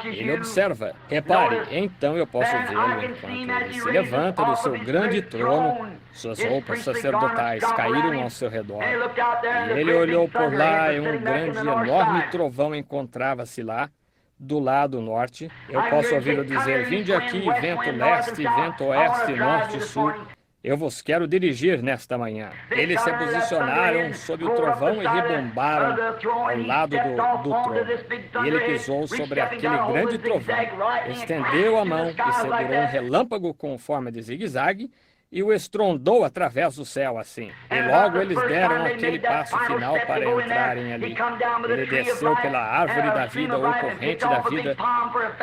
Ele observa. Repare, então eu posso vê-lo enquanto ele se levanta do seu grande trono. Suas roupas sacerdotais caíram ao seu redor. E ele olhou por lá e um grande, enorme trovão encontrava-se lá. Do lado norte, eu posso ouvi-lo dizer, vinde aqui, vento leste, vento oeste, norte e sul. Eu vos quero dirigir nesta manhã. Eles se posicionaram sob o trovão e rebombaram ao lado do trono. E ele pisou sobre aquele grande trovão, estendeu a mão e segurou um relâmpago com forma de zigue-zague, e o estrondou através do céu assim. E logo eles deram aquele passo final para entrarem ali. Ele desceu pela árvore da vida ou corrente da vida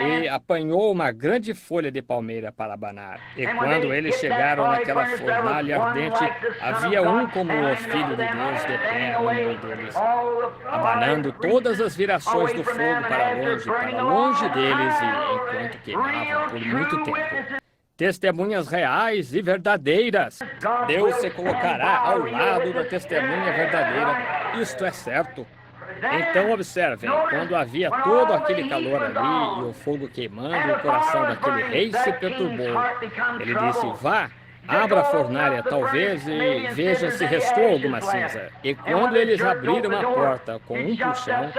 e apanhou uma grande folha de palmeira para abanar. E quando eles chegaram naquela fornalha ardente, havia um como o Filho de Deus de pé no meio deles, abanando todas as virações do fogo para longe deles, e enquanto queimavam por muito tempo. Testemunhas reais e verdadeiras. Deus se colocará ao lado da testemunha verdadeira. Isto é certo. Então observem, quando havia todo aquele calor ali e o fogo queimando, o coração daquele rei se perturbou. Ele disse, vá, abra a fornalha talvez e veja se restou alguma cinza. E quando eles abriram a porta com um puxão,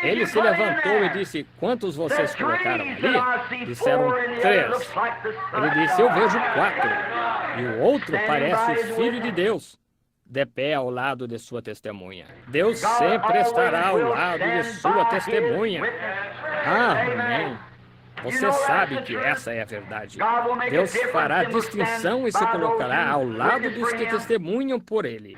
ele se levantou e disse, quantos vocês colocaram ali? Disseram 3. Ele disse, eu vejo 4. E o outro parece o Filho de Deus, de pé ao lado de sua testemunha. Deus sempre estará ao lado de sua testemunha. Amém. Você sabe que essa é a verdade. Deus fará distinção e se colocará ao lado dos que testemunham por ele.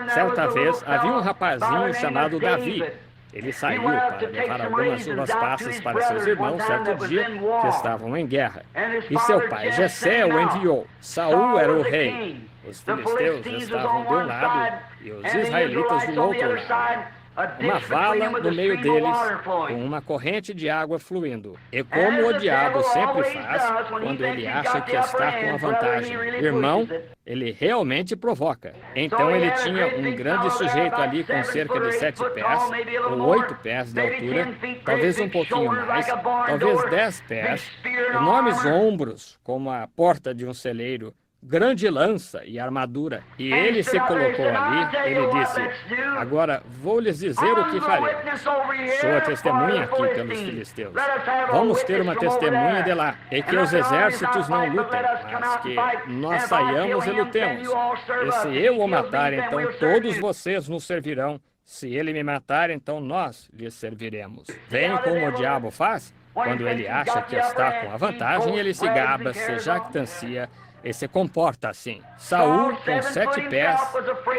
Certa vez, havia um rapazinho chamado Davi. Ele saiu para levar algumas uvas passas para seus irmãos certo dia que estavam em guerra. E seu pai, Jessé, o enviou. Saul era o rei. Os filisteus estavam de um lado e os israelitas do outro lado. Uma vala no meio deles, com uma corrente de água fluindo. E como o diabo sempre faz, quando ele acha que está com a vantagem, irmão, ele realmente provoca. Então ele tinha um grande sujeito ali com cerca de 7 pés, ou 8 pés de altura, talvez um pouquinho mais, talvez 10 pés, enormes ombros, como a porta de um celeiro, grande lança e armadura. E ele se colocou ali, ele disse, agora vou lhes dizer o que faremos. Sou a testemunha aqui pelos filisteus. Vamos ter uma testemunha de lá, e que os exércitos não lutem, mas que nós saiamos e lutemos. E se eu o matar, então todos vocês nos servirão. Se ele me matar, então nós lhes serviremos. Vem como o diabo faz? Quando ele acha que está com a vantagem, ele se gaba, se jactancia e se comporta assim. Saul, com 7 pés,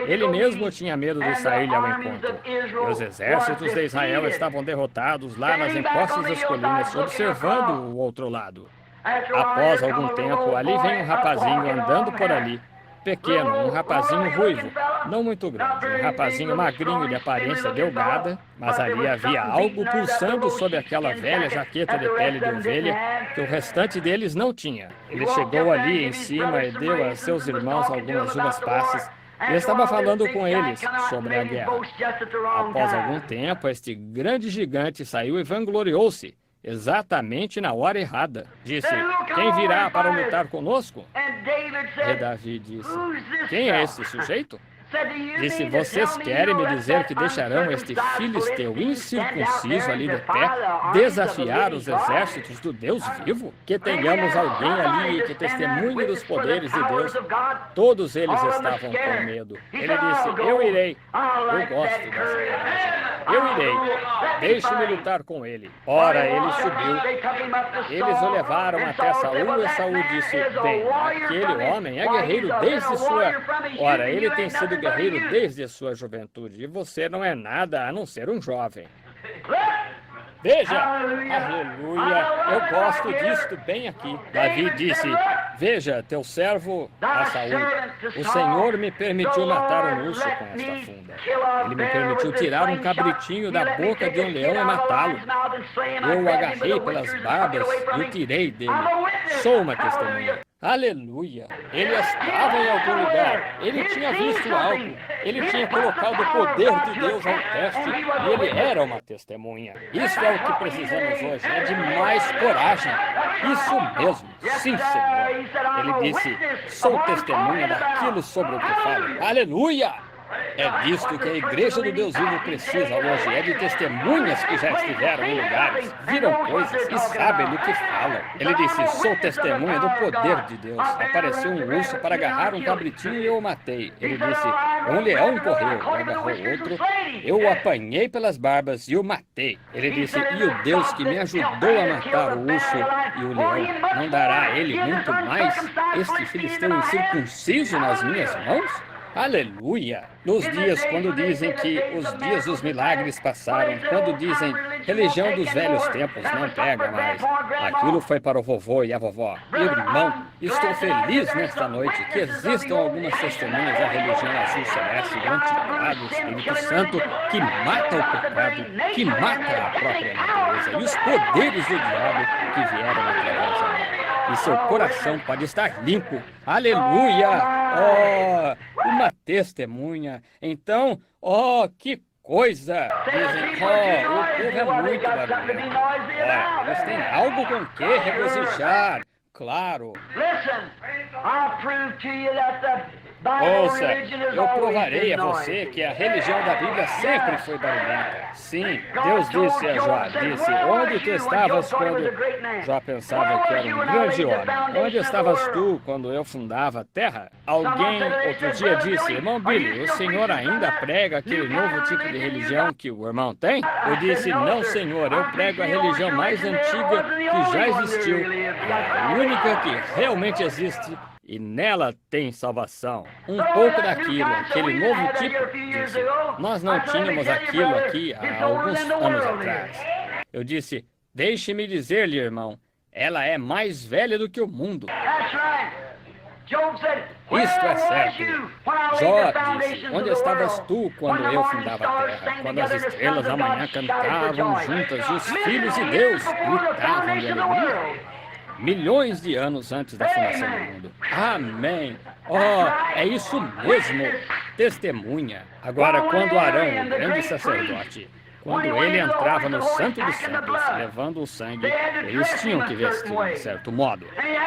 ele mesmo tinha medo de sair ao encontro. E os exércitos de Israel estavam derrotados lá nas encostas das colinas, observando o outro lado. Após algum tempo, ali vem um rapazinho andando por ali. Pequeno, um rapazinho ruivo, não muito grande, um rapazinho magrinho de aparência delgada, mas ali havia algo pulsando sob aquela velha jaqueta de pele de ovelha que o restante deles não tinha. Ele chegou ali em cima e deu a seus irmãos algumas uvas passas e estava falando com eles sobre a guerra. Após algum tempo, este grande gigante saiu e vangloriou-se. Exatamente na hora errada. Disse, quem virá para lutar conosco? E Davi disse, quem é esse sujeito? Disse, vocês querem me dizer que deixarão este filisteu incircunciso ali de pé desafiar os exércitos do Deus vivo? Que tenhamos alguém ali que testemunhe dos poderes de Deus. Todos eles estavam com medo. Ele disse, eu irei. Eu gosto dessa coragem. Eu irei. Deixe-me lutar com ele. Ora, ele subiu. Eles o levaram até Saul e Saul disse, bem, aquele homem é guerreiro desde sua... Ora, ele tem sido guerreiro desde a sua juventude, e você não é nada a não ser um jovem. Veja, aleluia, eu gosto disto bem aqui. Davi disse, veja, teu servo a Saul, o Senhor me permitiu matar um urso com esta funda. Ele me permitiu tirar um cabritinho da boca de um leão e matá-lo. Eu o agarrei pelas barbas e o tirei dele. Sou uma testemunha. Aleluia! Ele estava em algum lugar, ele tinha visto algo, ele tinha colocado o poder de Deus ao teste e ele era uma testemunha. Isso é o que precisamos hoje, é de mais coragem. Isso mesmo, sim, Senhor. Ele disse, sou testemunha daquilo sobre o que falo. Aleluia! É disto que a Igreja do Deus Vivo precisa hoje, é de testemunhas que já estiveram em lugares, viram coisas e sabem do que falam. Ele disse, sou testemunha do poder de Deus. Apareceu um urso para agarrar um cabritinho e eu o matei. Ele disse, um leão correu e agarrou outro, eu o apanhei pelas barbas e o matei. Ele disse, e o Deus que me ajudou a matar o urso e o leão, não dará a ele muito mais este filisteu incircunciso nas minhas mãos? Aleluia! Nos dias quando dizem que os dias dos milagres passaram, quando dizem religião dos velhos tempos não pega mais, aquilo foi para o vovô e a vovó. Irmão, estou feliz nesta noite que existam algumas testemunhas da religião azul celeste, do anticristo, do Espírito Santo, que mata o pecado, que mata a própria natureza e os poderes do diabo que vieram através da mão. E seu coração pode estar limpo. Aleluia! Oh, uma testemunha. Então, oh, que coisa! Dizem, oh, o povo é muito barulhento. Ora, eles têm algo com que regozijar. Claro. Ouça, eu provarei a você que a religião da Bíblia sempre foi barulhenta. Sim, Deus disse a Jó, disse, onde tu estavas quando Jó pensava que era um grande homem? Onde estavas tu quando eu fundava a terra? Alguém outro dia disse, irmão Billy, o senhor ainda prega aquele novo tipo de religião que o irmão tem? Eu disse, não senhor, eu prego a religião mais antiga que já existiu, e a única que realmente existe. E nela tem salvação. Um pouco daquilo, aquele novo tipo, disse. Nós não tínhamos aquilo aqui há alguns anos atrás. Eu disse, deixe-me dizer-lhe, irmão, ela é mais velha do que o mundo. Isto é certo. Jó disse, onde estavas tu quando eu fundava a terra? Quando as estrelas da manhã cantavam juntas e os filhos de Deus gritavam de alegria? Milhões de anos antes da fundação do mundo. Amém. Oh, é isso mesmo. Testemunha. Agora, quando Arão, o grande sacerdote, quando ele entrava no Santo dos Santos, levando o sangue, eles tinham que vestir de certo modo.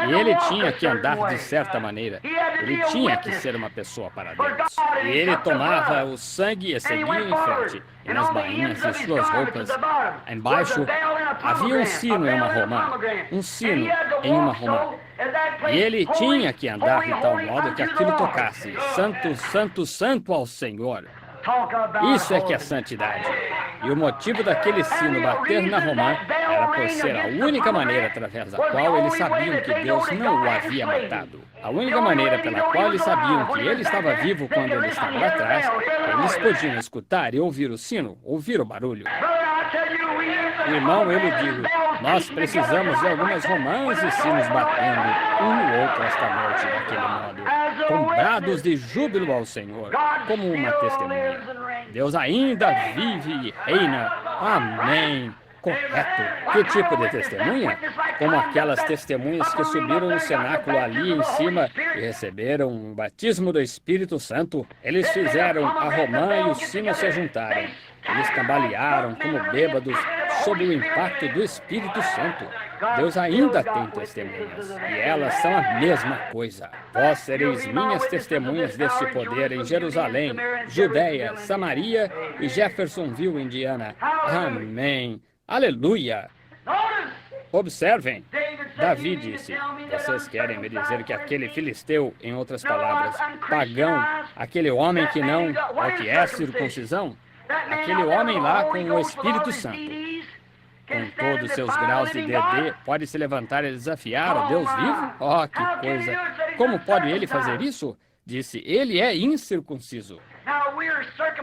E ele tinha que andar de certa maneira. Ele tinha que ser uma pessoa para Deus. E ele tomava o sangue e seguia em frente. E nas bainhas de suas roupas, embaixo, havia um sino em uma romã. Um sino em uma romã. E ele tinha que andar de tal modo que aquilo tocasse. Santo, santo, santo ao Senhor. Isso é que é santidade. E o motivo daquele sino bater na romã era por ser a única maneira através da qual eles sabiam que Deus não o havia matado. A única maneira pela qual eles sabiam que ele estava vivo quando ele estava lá atrás, eles podiam escutar e ouvir o sino, ouvir o barulho. Irmão, eu lhe digo, nós precisamos de algumas romãs e sinos batendo um ou outro esta noite daquele modo, com brados de júbilo ao Senhor, como uma testemunha. Deus ainda vive e reina. Amém. Correto. Que tipo de testemunha? Como aquelas testemunhas que subiram no cenáculo ali em cima e receberam o batismo do Espírito Santo. Eles fizeram a romã e o sino se juntaram. Eles cambalearam como bêbados sob o impacto do Espírito Santo. Deus ainda tem testemunhas, e elas são a mesma coisa. Vós sereis minhas testemunhas deste poder em Jerusalém, Judéia, Samaria e Jeffersonville, Indiana. Amém. Aleluia! Observem, Davi disse, vocês querem me dizer que aquele filisteu, em outras palavras, pagão, aquele homem que não é o que é circuncisão, aquele homem lá com o Espírito Santo, com todos os seus graus de DD, pode se levantar e desafiar a Deus vivo? Oh, que coisa! Como pode ele fazer isso? Disse, ele é incircunciso.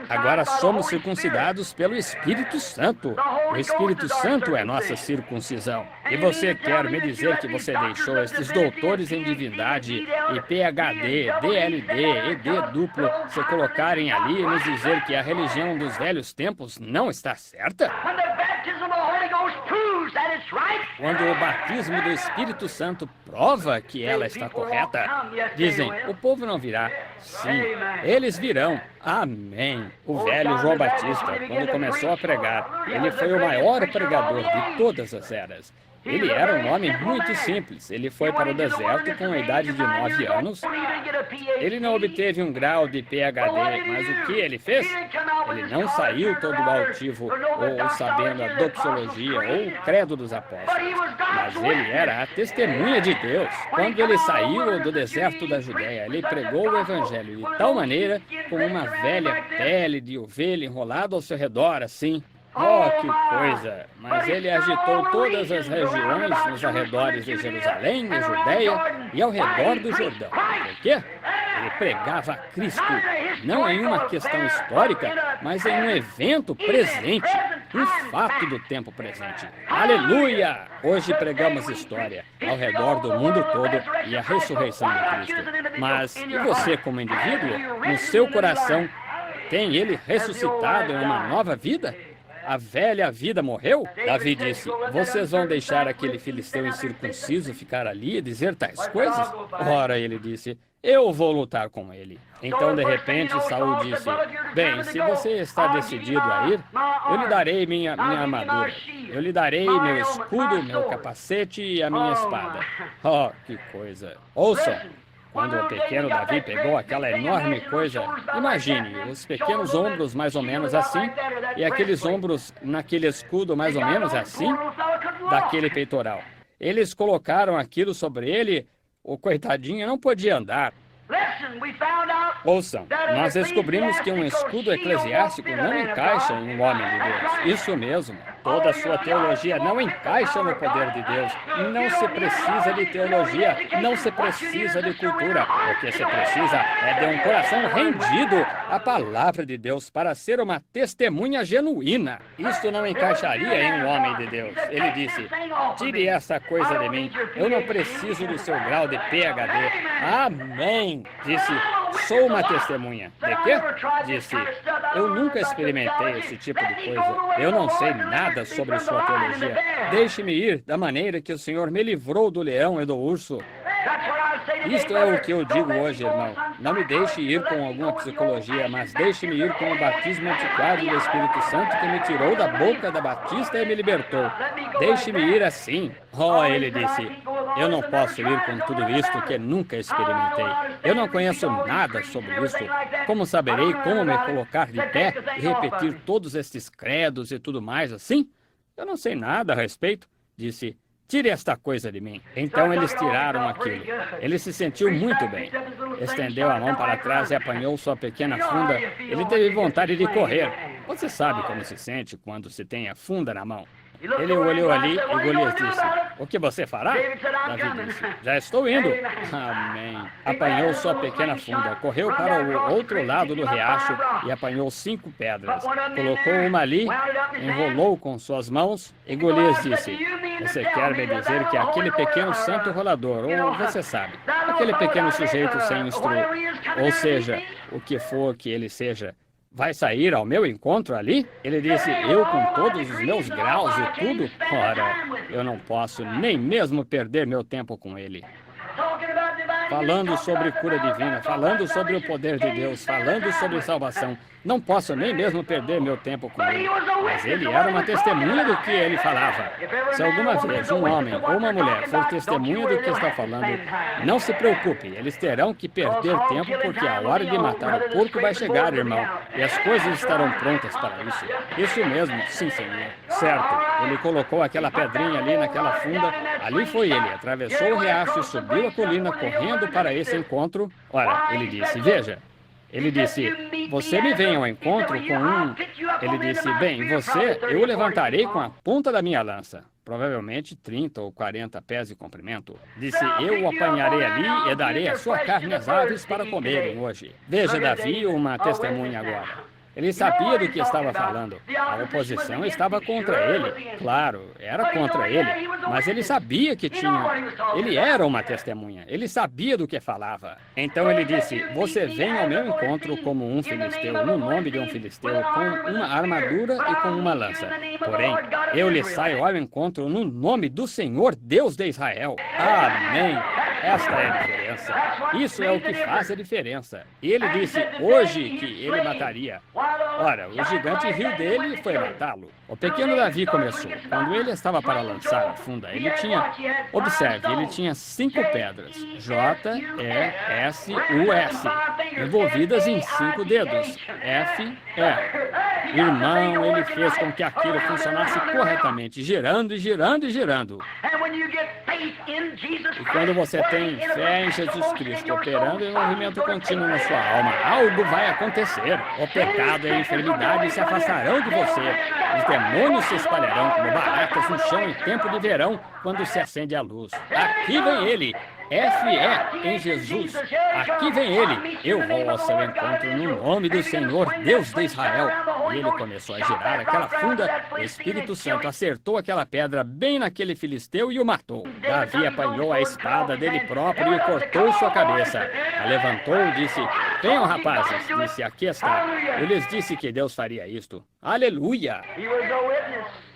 Agora somos circuncidados pelo Espírito Santo. O Espírito Santo é nossa circuncisão. E você quer me dizer que você deixou esses doutores em divindade e PhD, DLD, ED duplo se colocarem ali e nos dizer que a religião dos velhos tempos não está certa? Quando o batismo do Espírito Santo prova que ela está correta, dizem, o povo não virá. Sim, eles virão. Amém. O velho João Batista, quando começou a pregar, ele foi o maior pregador de todas as eras. Ele era um homem muito simples. Ele foi para o deserto com a idade de 9 anos. Ele não obteve um grau de PhD, mas o que ele fez? Ele não saiu todo altivo ou sabendo a doxologia ou o credo dos apóstolos. Mas ele era a testemunha de Deus. Quando ele saiu do deserto da Judéia, ele pregou o evangelho de tal maneira com uma velha pele de ovelha enrolada ao seu redor, assim. Oh, que coisa! Mas ele agitou todas as regiões nos arredores de Jerusalém, e Judéia e ao redor do Jordão. Por quê? Ele pregava a Cristo, não em uma questão histórica, mas em um evento presente, um fato do tempo presente. Aleluia! Hoje pregamos história ao redor do mundo todo e a ressurreição de Cristo. Mas e você como indivíduo, no seu coração, tem ele ressuscitado em uma nova vida? A velha vida morreu? Davi disse, vocês vão deixar aquele filisteu incircunciso ficar ali e dizer tais coisas? Ora, ele disse, eu vou lutar com ele. Então, de repente, Saul disse, bem, se você está decidido a ir, eu lhe darei minha armadura. Eu lhe darei meu escudo, meu capacete e a minha espada. Oh, que coisa. Ouçam. Quando o pequeno Davi pegou aquela enorme coisa, imagine, os pequenos ombros mais ou menos assim, e aqueles ombros naquele escudo mais ou menos assim, daquele peitoral. Eles colocaram aquilo sobre ele, o coitadinho não podia andar. Ouçam, nós descobrimos que um escudo eclesiástico não encaixa em um homem de Deus. Isso mesmo. Toda a sua teologia não encaixa no poder de Deus. Não se precisa de teologia, não se precisa de cultura. O que se precisa é de um coração rendido à palavra de Deus para ser uma testemunha genuína. Isso não encaixaria em um homem de Deus. Ele disse, tire essa coisa de mim. Eu não preciso do seu grau de PhD. Amém. Disse, sou uma testemunha. De quê? Disse, eu nunca experimentei esse tipo de coisa. Eu não sei nada sobre sua teologia. Deixe-me ir da maneira que o Senhor me livrou do leão e do urso. Isto é o que eu digo hoje, irmão. Não me deixe ir com alguma psicologia, mas deixe-me ir com o batismo antiquado do Espírito Santo que me tirou da boca da Batista e me libertou. Deixe-me ir assim. Oh, ele disse, eu não posso ir com tudo isto que nunca experimentei. Eu não conheço nada sobre isso. Como saberei como me colocar de pé e repetir todos estes credos e tudo mais assim? Eu não sei nada a respeito. Disse, tire esta coisa de mim. Então eles tiraram aquilo. Ele se sentiu muito bem. Estendeu a mão para trás e apanhou sua pequena funda. Ele teve vontade de correr. Você sabe como se sente quando se tem a funda na mão? Ele olhou ali e Golias disse, o que você fará? Davi disse, já estou indo. Amém. Apanhou sua pequena funda, correu para o outro lado do riacho e apanhou 5 pedras. Colocou uma ali, enrolou com suas mãos e Golias disse, você quer me dizer que aquele pequeno santo rolador, ou você sabe, aquele pequeno sujeito sem ou seja, o que for que ele seja, vai sair ao meu encontro ali? Ele disse, eu com todos os meus graus e tudo? Ora, eu não posso nem mesmo perder meu tempo com ele. Falando sobre cura divina, falando sobre o poder de Deus, falando sobre salvação. Não posso nem mesmo perder meu tempo com ele. Mas ele era uma testemunha do que ele falava. Se alguma vez um homem ou uma mulher for testemunha do que está falando, não se preocupe, eles terão que perder tempo porque a hora de matar o porco vai chegar, irmão. E as coisas estarão prontas para isso. Isso mesmo, sim, Senhor. Certo, ele colocou aquela pedrinha ali naquela funda. Ali foi ele, atravessou o riacho e subiu a colina correndo para esse encontro. Ora, ele disse, veja. Ele disse, você me vem ao encontro com um... Ele disse, bem, você, eu o levantarei com a ponta da minha lança. Provavelmente 30 ou 40 pés de comprimento. Disse, eu o apanharei ali e darei a sua carne às aves para comerem hoje. Veja, Davi, uma testemunha agora. Ele sabia do que estava falando. A oposição estava contra ele. Claro, era contra ele. Mas ele sabia que tinha... Ele era uma testemunha. Ele sabia do que falava. Então ele disse, você vem ao meu encontro como um filisteu, no nome de um filisteu, com uma armadura e com uma lança. Porém, eu lhe saio ao encontro no nome do Senhor, Deus de Israel. Amém. Esta é a diferença. Isso é o que faz a diferença. E ele disse hoje que ele mataria. Ora, o gigante riu dele e foi matá-lo. O pequeno Davi começou. Quando ele estava para lançar a funda, ele tinha... Observe, ele tinha 5 pedras. J, E, S, U, S. Envolvidas em 5 dedos. F, E. Irmão, ele fez com que aquilo funcionasse corretamente, girando e girando e girando. E quando você tem fé em Jesus Cristo operando em movimento contínuo na sua alma, algo vai acontecer. O pecado e a enfermidade se afastarão de você. Os demônios se espalharão como baratas no chão em tempo de verão, quando se acende a luz. Aqui vem ele. F.E. em Jesus. Aqui vem ele. Eu vou ao seu encontro no nome do Senhor, Deus de Israel. E ele começou a girar aquela funda. O Espírito Santo acertou aquela pedra bem naquele filisteu e o matou. Davi apanhou a espada dele próprio e cortou sua cabeça. A levantou e disse, venham rapazes. Disse, aqui está. Eu lhes disse que Deus faria isto. Aleluia!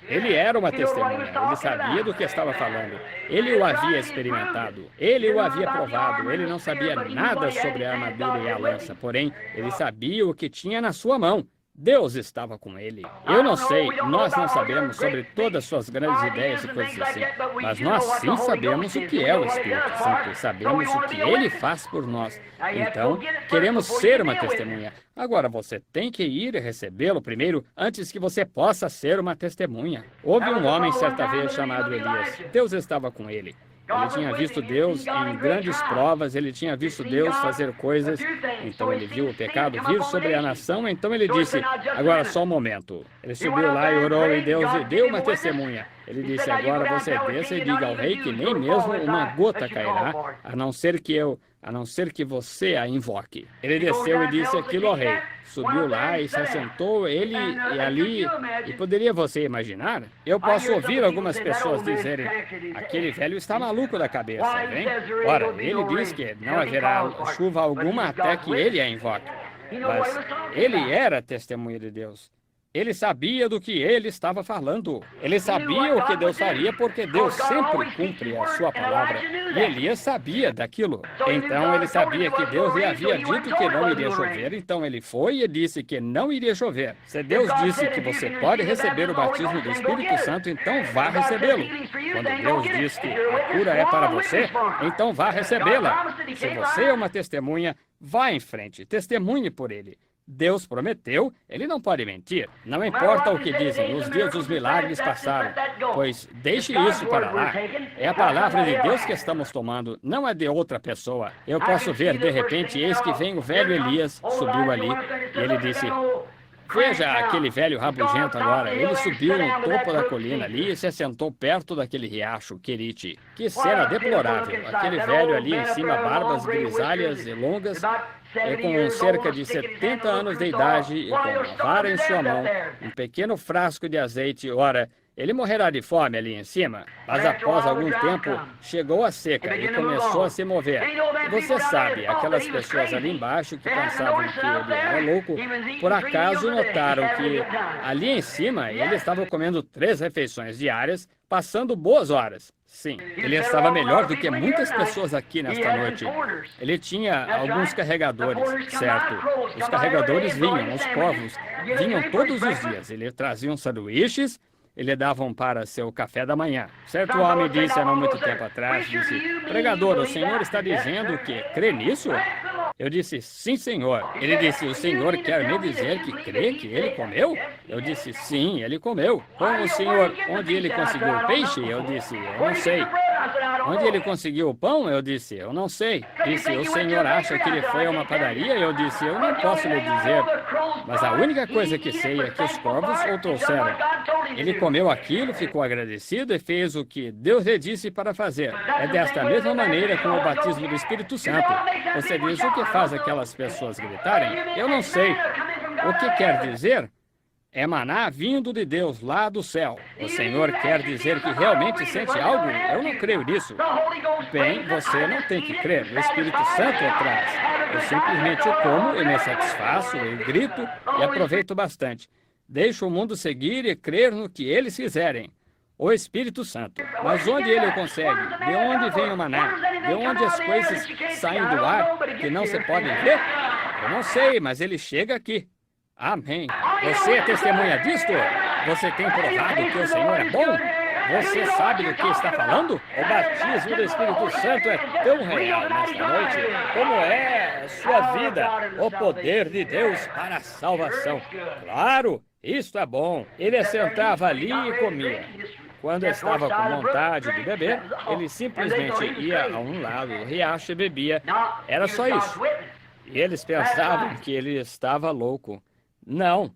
Ele era uma testemunha, ele sabia do que estava falando, ele o havia experimentado, ele o havia provado, ele não sabia nada sobre a armadura e a lança, porém, ele sabia o que tinha na sua mão. Deus estava com ele. Eu não sei, nós não sabemos sobre todas suas grandes ideias e coisas assim, mas nós sim sabemos o que é o Espírito Santo e sabemos o que ele faz por nós. Então, queremos ser uma testemunha. Agora, você tem que ir e recebê-lo primeiro, antes que você possa ser uma testemunha. Houve um homem certa vez chamado Elias. Deus estava com ele. Ele tinha visto Deus em grandes provas, ele tinha visto Deus fazer coisas, então ele viu o pecado vir sobre a nação, então ele disse, agora só um momento. Ele subiu lá e orou e Deus lhe deu uma testemunha. Ele disse, agora você desça e diga ao rei que nem mesmo uma gota cairá, a não ser que você a invoque. Ele desceu e disse aquilo ao rei. Subiu lá e se assentou, ele e ali, e poderia você imaginar? Eu posso ouvir algumas pessoas dizerem, aquele velho está maluco da cabeça, vem? Ora, ele diz que não haverá chuva alguma até que ele a invoque. Mas ele era testemunha de Deus. Ele sabia do que ele estava falando. Ele sabia o que Deus faria, porque Deus sempre cumpre a sua palavra. E Elias sabia daquilo. Então ele sabia que Deus lhe havia dito que não iria chover. Então ele foi e disse que não iria chover. Se Deus disse que você pode receber o batismo do Espírito Santo, então vá recebê-lo. Quando Deus diz que a cura é para você, então vá recebê-la. Se você é uma testemunha, vá em frente, testemunhe por ele. Deus prometeu, ele não pode mentir. Não importa o que dizem, os dias dos milagres passaram, pois deixe isso para lá. É a palavra de Deus que estamos tomando, não é de outra pessoa. Eu posso ver, de repente, eis que vem o velho Elias, subiu ali, e ele disse, Veja aquele velho rabugento agora. Ele subiu no topo da colina ali e se assentou perto daquele riacho, Querite. Que cena deplorável. Aquele velho ali em cima, barbas grisalhas e longas, e com cerca de 70 anos de idade e com uma vara em sua mão, um pequeno frasco de azeite. Ora, ele morrerá de fome ali em cima, mas após algum tempo chegou a seca e começou a se mover. E você sabe, aquelas pessoas ali embaixo que pensavam que ele era louco, por acaso notaram que ali em cima ele estava comendo 3 refeições diárias, passando boas horas. Sim, ele estava melhor do que muitas pessoas aqui nesta noite. Ele tinha alguns carregadores, certo? Os carregadores vinham, os povos, vinham todos os dias. Ele trazia uns sanduíches, ele davam para seu café da manhã. Certo homem disse há não muito tempo atrás, disse, pregador, o senhor está dizendo que crê nisso? Eu disse, sim, senhor. Ele disse, o senhor quer me dizer que crê que ele comeu? Eu disse, sim, ele comeu. Como o senhor, onde ele conseguiu o peixe? Eu disse, eu não sei. Onde ele conseguiu o pão? Eu disse, eu não sei. Disse, o senhor acha que ele foi a uma padaria? Eu disse, eu não posso lhe dizer. Mas a única coisa que sei é que os corvos o trouxeram. Ele comeu aquilo, ficou agradecido e fez o que Deus lhe disse para fazer. É desta mesma maneira com o batismo do Espírito Santo. Você diz, o que faz aquelas pessoas gritarem? Eu não sei. O que quer dizer? É maná vindo de Deus lá do céu. O Senhor quer dizer que realmente sente algo? Eu não creio nisso. Bem, você não tem que crer. O Espírito Santo o traz. Eu simplesmente o como e me satisfaço, eu grito e aproveito bastante. Deixo o mundo seguir e crer no que eles fizerem. O Espírito Santo. Mas onde ele o consegue? De onde vem o maná? De onde as coisas saem do ar que não se podem ver? Eu não sei, mas ele chega aqui. Amém. Você é testemunha disto? Você tem provado que o Senhor é bom? Você sabe do que está falando? O batismo do Espírito Santo é tão real nesta noite como é a sua vida, o poder de Deus para a salvação. Claro, isto é bom. Ele assentava ali e comia. Quando estava com vontade de beber, ele simplesmente ia a um lado do riacho e bebia. Era só isso. E eles pensavam que ele estava louco. Não.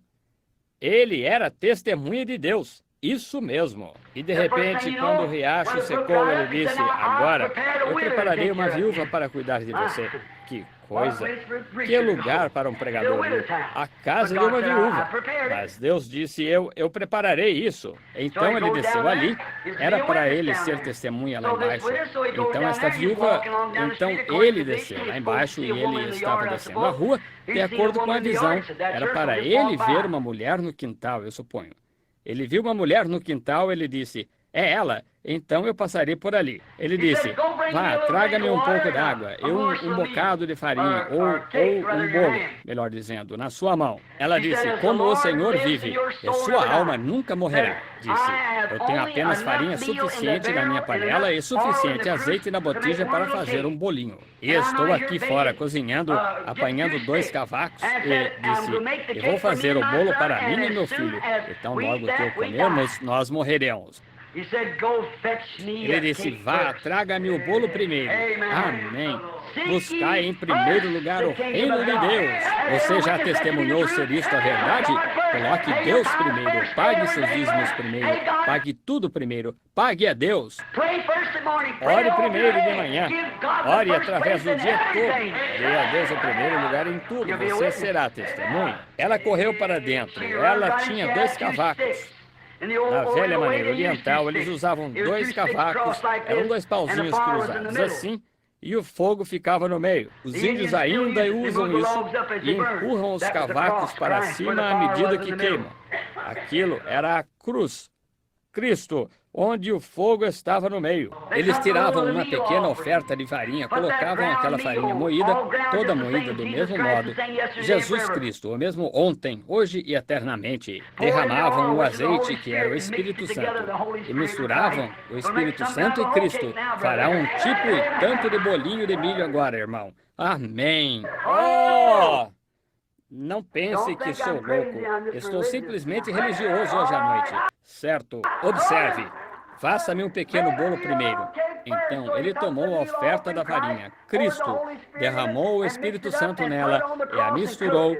Ele era testemunha de Deus. Isso mesmo. E de repente, quando o riacho secou, ele disse, agora eu prepararei uma viúva para cuidar de você. Que coisa. Que lugar para um pregador. A casa de uma viúva. Mas Deus disse, eu prepararei isso. Então ele desceu ali. Era para ele ser testemunha lá embaixo. Então esta viúva, então ele desceu lá embaixo e ele estava descendo a rua de acordo com a visão. Era para ele ver uma mulher no quintal, eu suponho. Ele viu uma mulher no quintal, ele disse, é ela, então eu passarei por ali. Ele disse, vá, traga-me um pouco d'água, e um bocado de farinha, ou um bolo, melhor dizendo, na sua mão. Ela disse, como o Senhor vive, e sua alma nunca morrerá. Disse, eu tenho apenas farinha suficiente na minha panela e suficiente azeite na botija para fazer um bolinho. E estou aqui fora cozinhando, apanhando 2 cavacos, e disse, eu vou fazer o bolo para mim e meu filho. Então logo que o comermos, nós morreremos. Ele disse, vá, traga-me o bolo primeiro. Amém. Buscai em primeiro lugar o reino de Deus. Você já testemunhou ser isto a verdade? Coloque Deus primeiro. Pague seus dízimos primeiro. Pague tudo primeiro. Pague a Deus. Ore primeiro de manhã. Ore através do dia todo. Dê a Deus o primeiro lugar em tudo. Você será testemunha. Ela correu para dentro. Ela tinha 2 cavacos. Na velha maneira oriental, eles usavam 2 cavacos, eram 2 pauzinhos cruzados assim, e o fogo ficava no meio. Os índios ainda usam isso e empurram os cavacos para cima à medida que queimam. Aquilo era a cruz, Cristo, onde o fogo estava no meio. Eles tiravam uma pequena oferta de farinha, colocavam aquela farinha moída, toda moída do mesmo modo. Jesus Cristo, o mesmo ontem, hoje e eternamente. Derramavam o azeite, que era o Espírito Santo, e misturavam o Espírito Santo e Cristo. Fará um tipo e tanto de bolinho de milho agora, irmão. Amém. Oh! Não pense que sou louco. Estou simplesmente religioso hoje à noite. Certo. Observe. Faça-me um pequeno bolo primeiro. Então ele tomou a oferta da farinha, Cristo, derramou o Espírito Santo nela e a misturou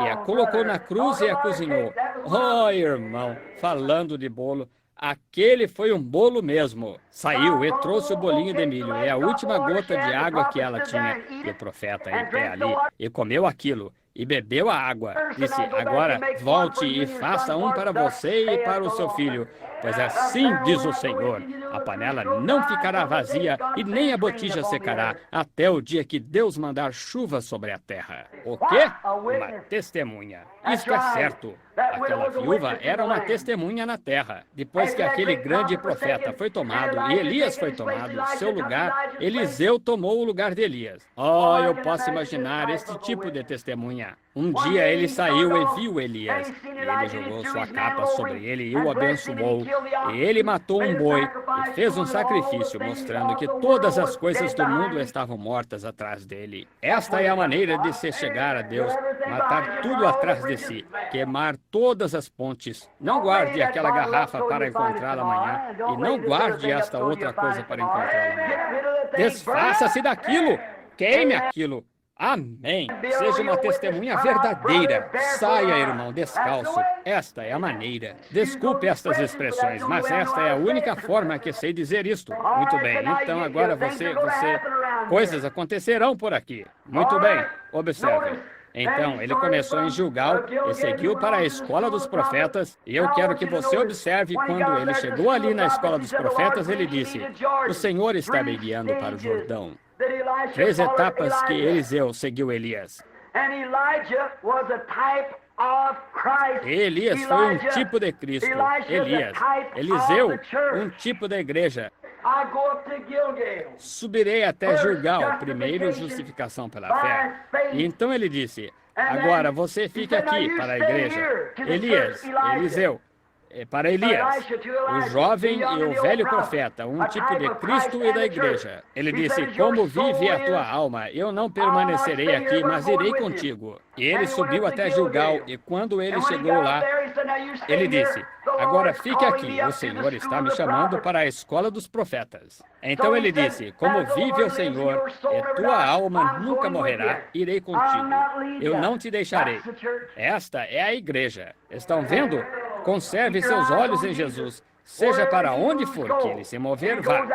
e a colocou na cruz e a cozinhou. Oh, irmão, falando de bolo, aquele foi um bolo mesmo. Saiu e trouxe o bolinho de milho e a última gota de água que ela tinha. E o profeta em pé ali e comeu aquilo. E bebeu a água. Disse, agora volte e faça um para você e para o seu filho. Pois assim diz o Senhor, a panela não ficará vazia e nem a botija secará, até o dia que Deus mandar chuva sobre a terra. O quê? Uma testemunha. Isto é certo. Aquela viúva era uma testemunha na terra. Depois que aquele grande profeta foi tomado e Elias foi tomado, seu lugar, Eliseu tomou o lugar de Elias. Oh, eu posso imaginar este tipo de testemunha. Um dia ele saiu e viu Elias. E ele jogou sua capa sobre ele e o abençoou. E ele matou um boi e fez um sacrifício, mostrando que todas as coisas do mundo estavam mortas atrás dele. Esta é a maneira de se chegar a Deus, matar tudo atrás de si, queimar todas as pontes. Não guarde aquela garrafa para encontrá-la amanhã e não guarde esta outra coisa para encontrá-la amanhã. Desfaça-se daquilo, queime aquilo. Amém. Seja uma testemunha verdadeira. Saia, irmão, descalço. Esta é a maneira. Desculpe estas expressões, mas esta é a única forma que sei dizer isto. Muito bem, então agora coisas acontecerão por aqui. Muito bem, observe. Então, ele começou em Gilgal e seguiu para a escola dos profetas. E eu quero que você observe quando ele chegou ali na escola dos profetas, ele disse, o Senhor está me guiando para o Jordão. 3 etapas que Eliseu seguiu Elias. E Elias foi um tipo de Cristo. Eliseu, um tipo da igreja. Subirei até Gilgal, primeiro justificação pela fé. E então ele disse, agora você fica aqui para a igreja. Eliseu, para Elias, o jovem e o velho profeta, um tipo de Cristo e da igreja. Ele disse, como vive a tua alma, eu não permanecerei aqui, mas irei contigo. E ele subiu até Gilgal, e quando ele chegou lá, ele disse, agora fique aqui, o Senhor está me chamando para a escola dos profetas. Então ele disse, como vive o Senhor, e tua alma nunca morrerá, irei contigo. Eu não te deixarei. Esta é a igreja. Estão vendo? Conserve seus olhos em Jesus. Seja para onde for que ele se mover, vá.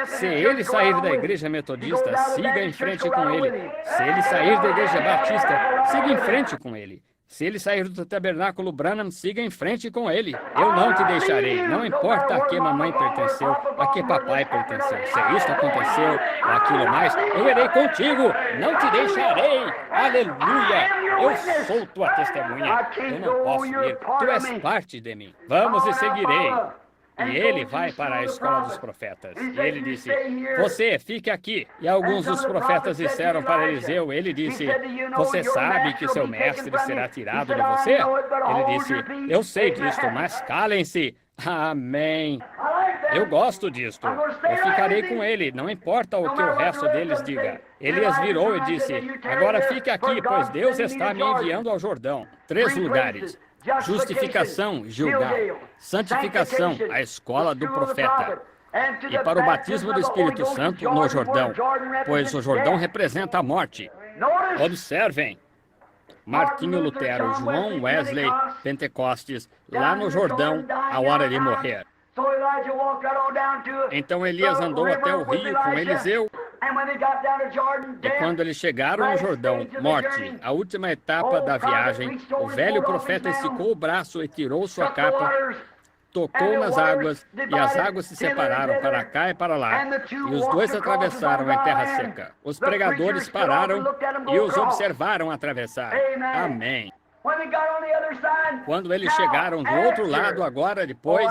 Se ele sair da igreja metodista, siga em frente com ele. Se ele sair da igreja batista, siga em frente com ele. Se ele sair do tabernáculo Branham, siga em frente com ele. Eu não te deixarei. Não importa a que mamãe pertenceu, a que papai pertenceu. Se isto aconteceu ou aquilo mais, eu irei contigo. Não te deixarei. Aleluia. Eu sou tua testemunha. Eu não posso ir. Tu és parte de mim. Vamos e seguirei. E ele vai para a escola dos profetas. E ele disse, você fique aqui. E alguns dos profetas disseram para Eliseu, ele disse, você sabe que seu mestre será tirado de você? Ele disse, eu sei disto, mas calem-se. Amém. Eu gosto disto. Eu ficarei com ele, não importa o que o resto deles diga. Elias virou e disse, agora fique aqui, pois Deus está me enviando ao Jordão. 3 lugares. Justificação, Gilgal. Santificação, a escola do profeta. E para o batismo do Espírito Santo no Jordão, pois o Jordão representa a morte. Observem. Martinho Lutero, João Wesley, Pentecostes, lá no Jordão, a hora de morrer. Então Elias andou até o rio com Eliseu. E quando eles chegaram no Jordão, morte, a última etapa da viagem, o velho profeta esticou o braço e tirou sua capa, tocou nas águas, e as águas se separaram para cá e para lá, e os dois atravessaram em terra seca. Os pregadores pararam e os observaram atravessar. Amém. Quando eles chegaram do outro lado agora, depois,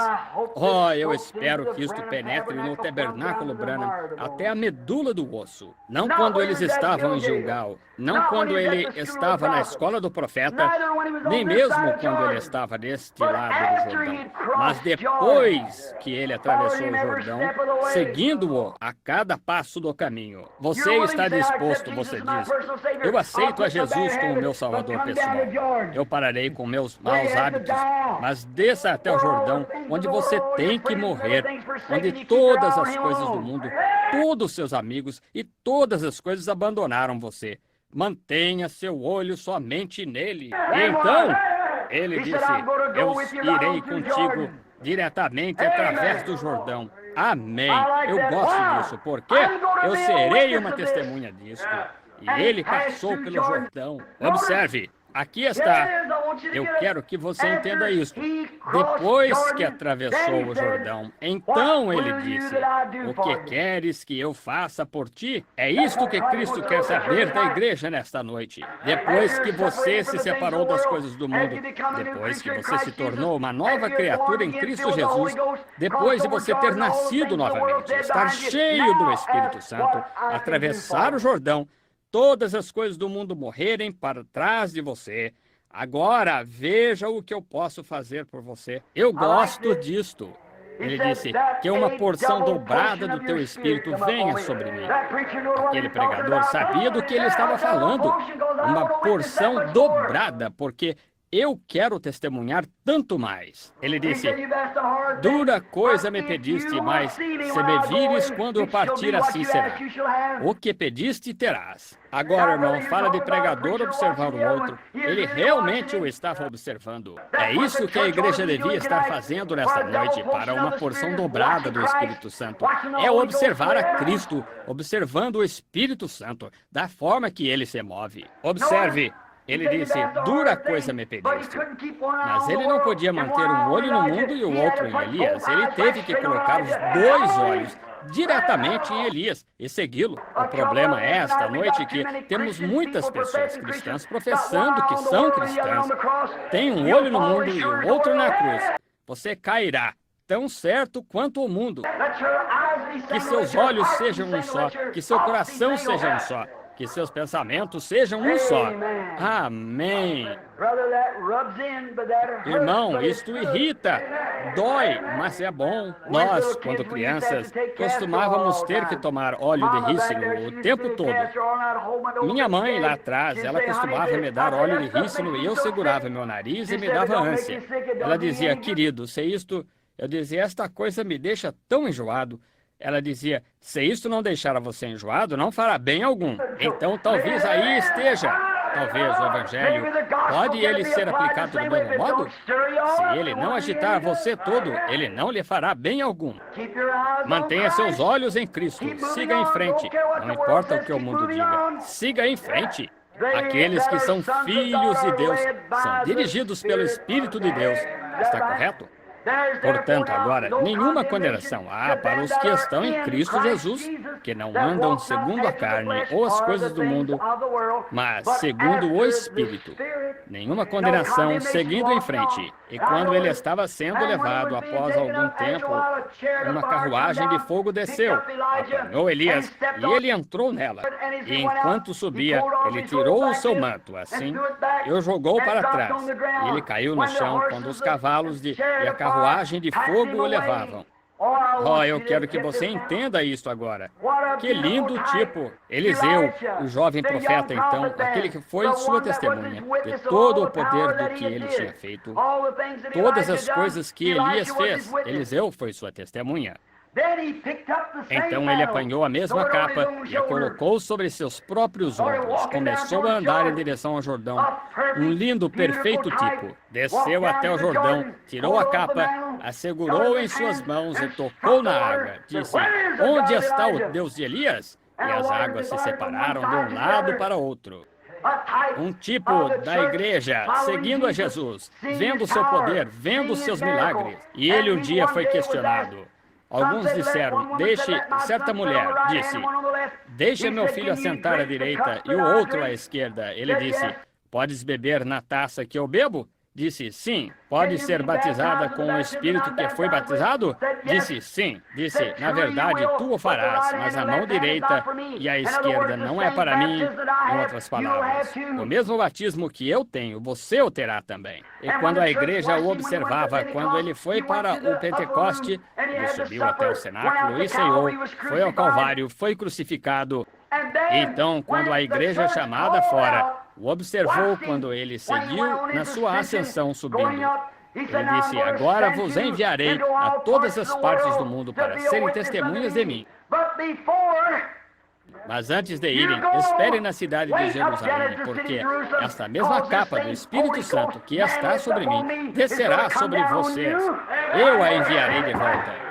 eu espero que isto penetre no tabernáculo Branham até a medula do osso. Não quando eles estavam em Gilgal, não quando ele estava na escola do profeta, nem mesmo quando ele estava deste lado do Jordão, mas depois que ele atravessou o Jordão, seguindo-o a cada passo do caminho. Você está disposto, você diz, eu aceito a Jesus como meu Salvador pessoal. eu pararei com meus maus hábitos, mas desça até o Jordão, onde você tem que morrer, onde todas as coisas do mundo, todos os seus amigos e todas as coisas abandonaram você. Mantenha seu olho somente nele. E então, ele disse, eu irei contigo diretamente através do Jordão. Amém. Eu gosto disso, porque eu serei uma testemunha disto. E ele passou pelo Jordão. Observe, aqui está. Eu quero que você entenda isso. Depois que atravessou o Jordão, então ele disse, o que queres que eu faça por ti? É isto que Cristo quer saber da igreja nesta noite. Depois que você se separou das coisas do mundo, depois que você se tornou uma nova criatura em Cristo Jesus, depois de você ter nascido novamente, estar cheio do Espírito Santo, atravessar o Jordão, todas as coisas do mundo morrerem para trás de você. Agora, veja o que eu posso fazer por você. Eu gosto disto. Ele disse que uma porção dobrada do teu Espírito venha sobre mim. Aquele pregador sabia do que ele estava falando. Uma porção dobrada, porque eu quero testemunhar tanto mais. Ele disse, dura coisa me pediste, mas se me vires quando eu partir, assim será. O que pediste, terás. Agora, irmão, fala de pregador observar o outro. Ele realmente o estava observando. É isso que a igreja devia estar fazendo nesta noite para uma porção dobrada do Espírito Santo. É observar a Cristo, observando o Espírito Santo, da forma que ele se move. Observe. Ele disse, dura coisa me pediste. Mas ele não podia manter um olho no mundo e o outro em Elias. Ele teve que colocar os dois olhos diretamente em Elias e segui-lo. O problema é esta noite que temos muitas pessoas cristãs professando que são cristãs. Tem um olho no mundo e o outro na cruz. Você cairá, tão certo quanto o mundo. Que seus olhos sejam um só, que seu coração seja um só. Que seus pensamentos sejam um só. Amém. Irmão, isto irrita, dói, mas é bom. Nós, quando crianças, costumávamos ter que tomar óleo de rícino o tempo todo. Minha mãe, lá atrás, ela costumava me dar óleo de rícino e eu segurava meu nariz e me dava ânsia. Ela dizia, querido, se isto... Eu dizia, esta coisa me deixa tão enjoado. Ela dizia, se isto não deixar você enjoado, não fará bem algum. Então talvez aí esteja. Talvez o Evangelho, pode ele ser aplicado do mesmo modo? Se ele não agitar você todo, ele não lhe fará bem algum. Mantenha seus olhos em Cristo. Siga em frente. Não importa o que o mundo diga. Siga em frente. Aqueles que são filhos de Deus são dirigidos pelo Espírito de Deus. Está correto? Portanto, agora, nenhuma condenação há para os que estão em Cristo Jesus, que não andam segundo a carne ou as coisas do mundo, mas segundo o Espírito. Nenhuma condenação, seguindo em frente. E quando ele estava sendo levado, após algum tempo, uma carruagem de fogo desceu, apanhou Elias, e ele entrou nela. E enquanto subia, ele tirou o seu manto, assim, e o jogou para trás. E ele caiu no chão quando os cavalos e a carruagem de fogo o levavam. Oh, eu quero que você entenda isso agora. Que lindo tipo. Eliseu, o jovem profeta, então, aquele que foi sua testemunha, de todo o poder do que ele tinha feito. Todas as coisas que Elias fez, Eliseu foi sua testemunha. Então ele apanhou a mesma capa e a colocou sobre seus próprios ombros. Começou a andar em direção ao Jordão. Um lindo, perfeito tipo. Desceu até o Jordão, tirou a capa, a segurou em suas mãos e tocou na água. Disse, onde está o Deus de Elias? E as águas se separaram de um lado para outro. Um tipo da igreja, seguindo a Jesus, vendo o seu poder, vendo os seus milagres. E ele um dia foi questionado. Alguns disseram, certa mulher disse, deixe meu filho assentar à direita e o outro à esquerda. Ele disse, podes beber na taça que eu bebo? Disse, sim. Pode ser batizada com o Espírito que foi batizado? Disse, sim. Disse, na verdade, tu o farás, mas a mão direita e a esquerda não é para mim. Em outras palavras, o mesmo batismo que eu tenho, você o terá também. E quando a igreja o observava, quando ele foi para o Pentecoste, ele subiu até o cenáculo e ceiou, foi ao Calvário, foi crucificado. Então, quando a igreja chamada fora o observou quando ele seguiu na sua ascensão subindo. Ele disse, agora vos enviarei a todas as partes do mundo para serem testemunhas de mim. Mas antes de irem, esperem na cidade de Jerusalém, porque esta mesma capa do Espírito Santo que está sobre mim descerá sobre vocês. Eu a enviarei de volta.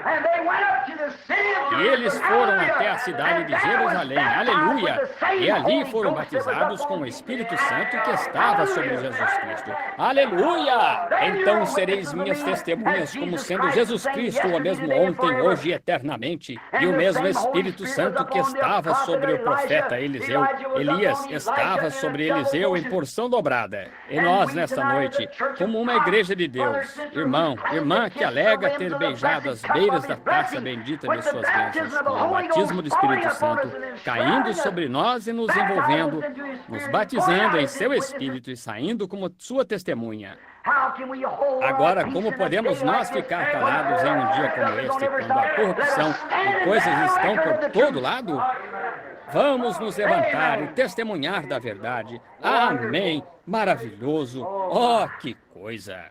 E eles foram até a cidade de Jerusalém, aleluia, e ali foram batizados com o Espírito Santo que estava sobre Jesus Cristo. Aleluia! Então sereis minhas testemunhas como sendo Jesus Cristo o mesmo ontem, hoje e eternamente, e o mesmo Espírito Santo que estava sobre o profeta Eliseu. Elias estava sobre Eliseu em porção dobrada. E nós, nesta noite, como uma igreja de Deus, irmão, irmã que alega ter beijado as beiras da taça bendita de suas bênçãos, com o batismo do Espírito Santo, caindo sobre nós e nos envolvendo, nos batizando em seu Espírito e saindo como sua testemunha. Agora, como podemos nós ficar calados em um dia como este, quando a corrupção e coisas estão por todo lado? Vamos nos levantar e testemunhar da verdade. Amém. Maravilhoso. Oh, que coisa.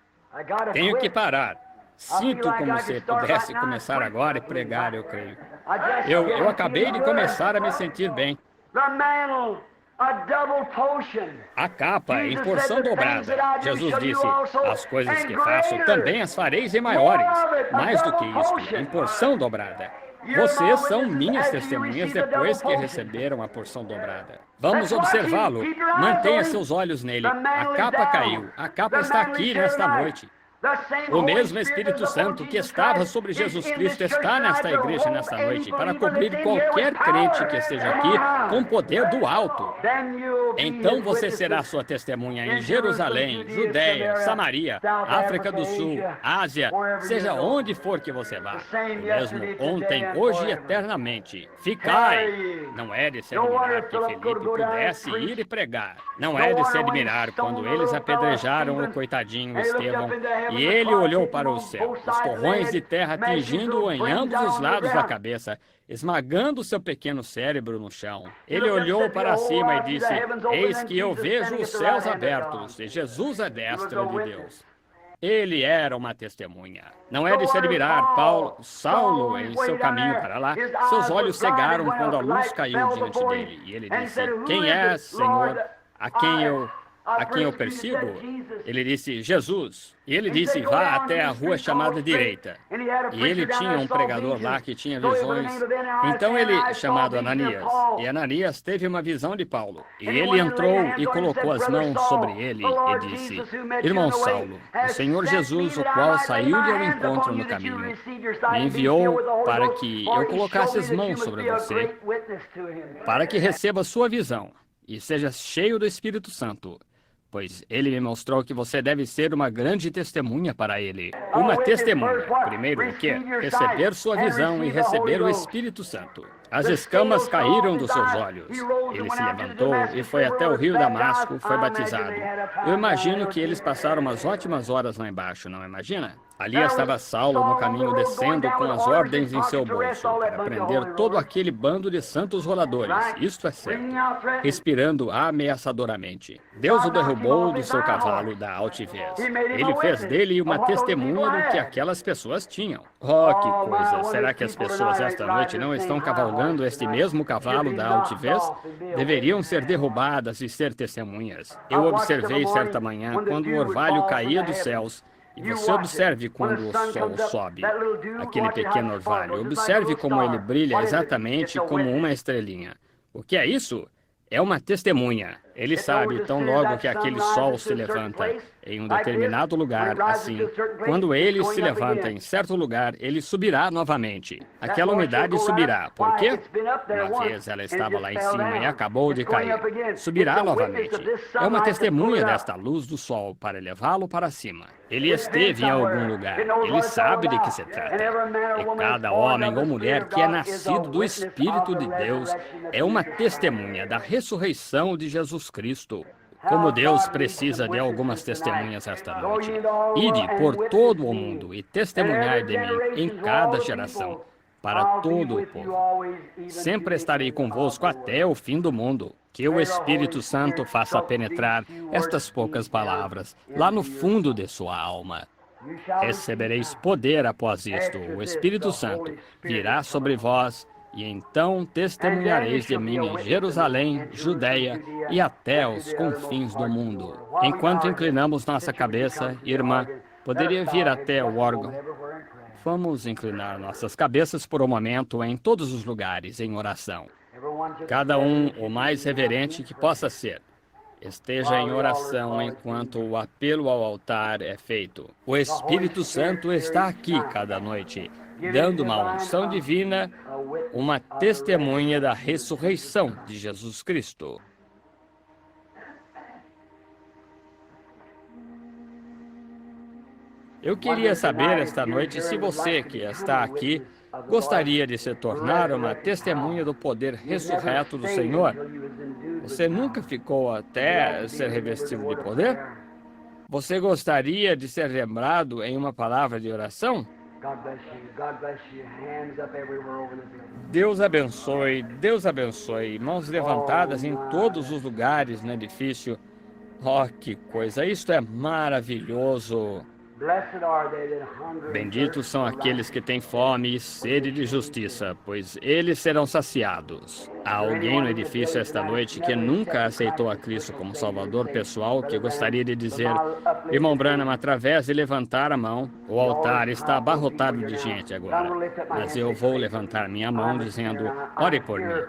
Tenho que parar. Sinto como se pudesse começar agora e pregar, eu creio. Eu acabei de começar a me sentir bem. A capa em porção dobrada. Jesus disse, as coisas que faço também as fareis em maiores. Mais do que isto, em porção dobrada. Vocês são minhas testemunhas depois que receberam a porção dobrada. Vamos observá-lo. Mantenha seus olhos nele. A capa caiu. A capa está aqui nesta noite. O mesmo Espírito Santo que estava sobre Jesus Cristo está nesta igreja nesta noite para cobrir qualquer crente que esteja aqui com poder do alto. Então você será sua testemunha em Jerusalém, Judéia, Samaria, África do Sul, Ásia, seja onde for que você vá. O mesmo ontem, hoje e eternamente. Ficai! Não é de se admirar que Felipe pudesse ir e pregar. Não é de se admirar quando eles apedrejaram o coitadinho Estevão. E ele olhou para o céu, os torrões de terra atingindo-o em ambos os lados da cabeça, esmagando seu pequeno cérebro no chão. Ele olhou para cima e disse, eis que eu vejo os céus abertos, e Jesus à destra de Deus. Ele era uma testemunha. Não é de se admirar, Saulo, em seu caminho para lá, seus olhos cegaram quando a luz caiu diante dele. E ele disse, quem é, Senhor, a quem eu persigo? Ele disse, Jesus. E ele disse, vá até a rua chamada direita. E ele tinha um pregador lá que tinha visões. Então ele, chamado Ananias, e Ananias teve uma visão de Paulo. E ele entrou e colocou as mãos sobre ele e disse, irmão Saulo, o Senhor Jesus, o qual saiu-lhe ao encontro no caminho, me enviou para que eu colocasse as mãos sobre você, para que receba sua visão e seja cheio do Espírito Santo. Pois ele me mostrou que você deve ser uma grande testemunha para ele. Uma testemunha. Primeiro o quê? Receber sua visão e receber o Espírito Santo. As escamas caíram dos seus olhos. Ele se levantou e foi até o rio Damasco, foi batizado. Eu imagino que eles passaram umas ótimas horas lá embaixo, não imagina? Ali estava Saulo no caminho descendo com as ordens em seu bolso para prender todo aquele bando de santos roladores, isto é certo, respirando ameaçadoramente. Deus o derrubou do seu cavalo da altivez. Ele fez dele uma testemunha do que aquelas pessoas tinham. Oh, que coisa! Será que as pessoas esta noite não estão cavalgando este mesmo cavalo da altivez? Deveriam ser derrubadas e ser testemunhas. Eu observei certa manhã quando o orvalho caía dos céus. E você observe quando o sol sobe, aquele pequeno orvalho. Observe como ele brilha exatamente como uma estrelinha. O que é isso? É uma testemunha. Ele sabe, tão logo que aquele sol se levanta em um determinado lugar, assim, quando ele se levanta em certo lugar, ele subirá novamente. Aquela umidade subirá. Por quê? Uma vez ela estava lá em cima e acabou de cair. Subirá novamente. É uma testemunha desta luz do sol para levá-lo para cima. Ele esteve em algum lugar. Ele sabe de que se trata. E cada homem ou mulher que é nascido do Espírito de Deus é uma testemunha da ressurreição de Jesus Cristo. Como Deus precisa de algumas testemunhas esta noite. Ide por todo o mundo e testemunhai de mim em cada geração, para todo o povo. Sempre estarei convosco até o fim do mundo. Que o Espírito Santo faça penetrar estas poucas palavras lá no fundo de sua alma. Recebereis poder após isto. O Espírito Santo virá sobre vós e então testemunhareis de mim em Jerusalém, Judeia e até os confins do mundo. Enquanto inclinamos nossa cabeça, irmã, poderia vir até o órgão. Vamos inclinar nossas cabeças por um momento em todos os lugares em oração. Cada um o mais reverente que possa ser. Esteja em oração enquanto o apelo ao altar é feito. O Espírito Santo está aqui cada noite, dando uma unção divina, uma testemunha da ressurreição de Jesus Cristo. Eu queria saber esta noite se você que está aqui gostaria de se tornar uma testemunha do poder ressurreto do Senhor. Você nunca ficou até ser revestido de poder? Você gostaria de ser lembrado em uma palavra de oração? Deus abençoe. Mãos levantadas em todos os lugares no edifício. Oh, que coisa! Isto é maravilhoso. Benditos são aqueles que têm fome e sede de justiça, pois eles serão saciados. Há alguém no edifício esta noite que nunca aceitou a Cristo como Salvador pessoal, que gostaria de dizer: irmão Branham, através de levantar a mão, o altar está abarrotado de gente agora. Mas eu vou levantar minha mão dizendo: ore por mim.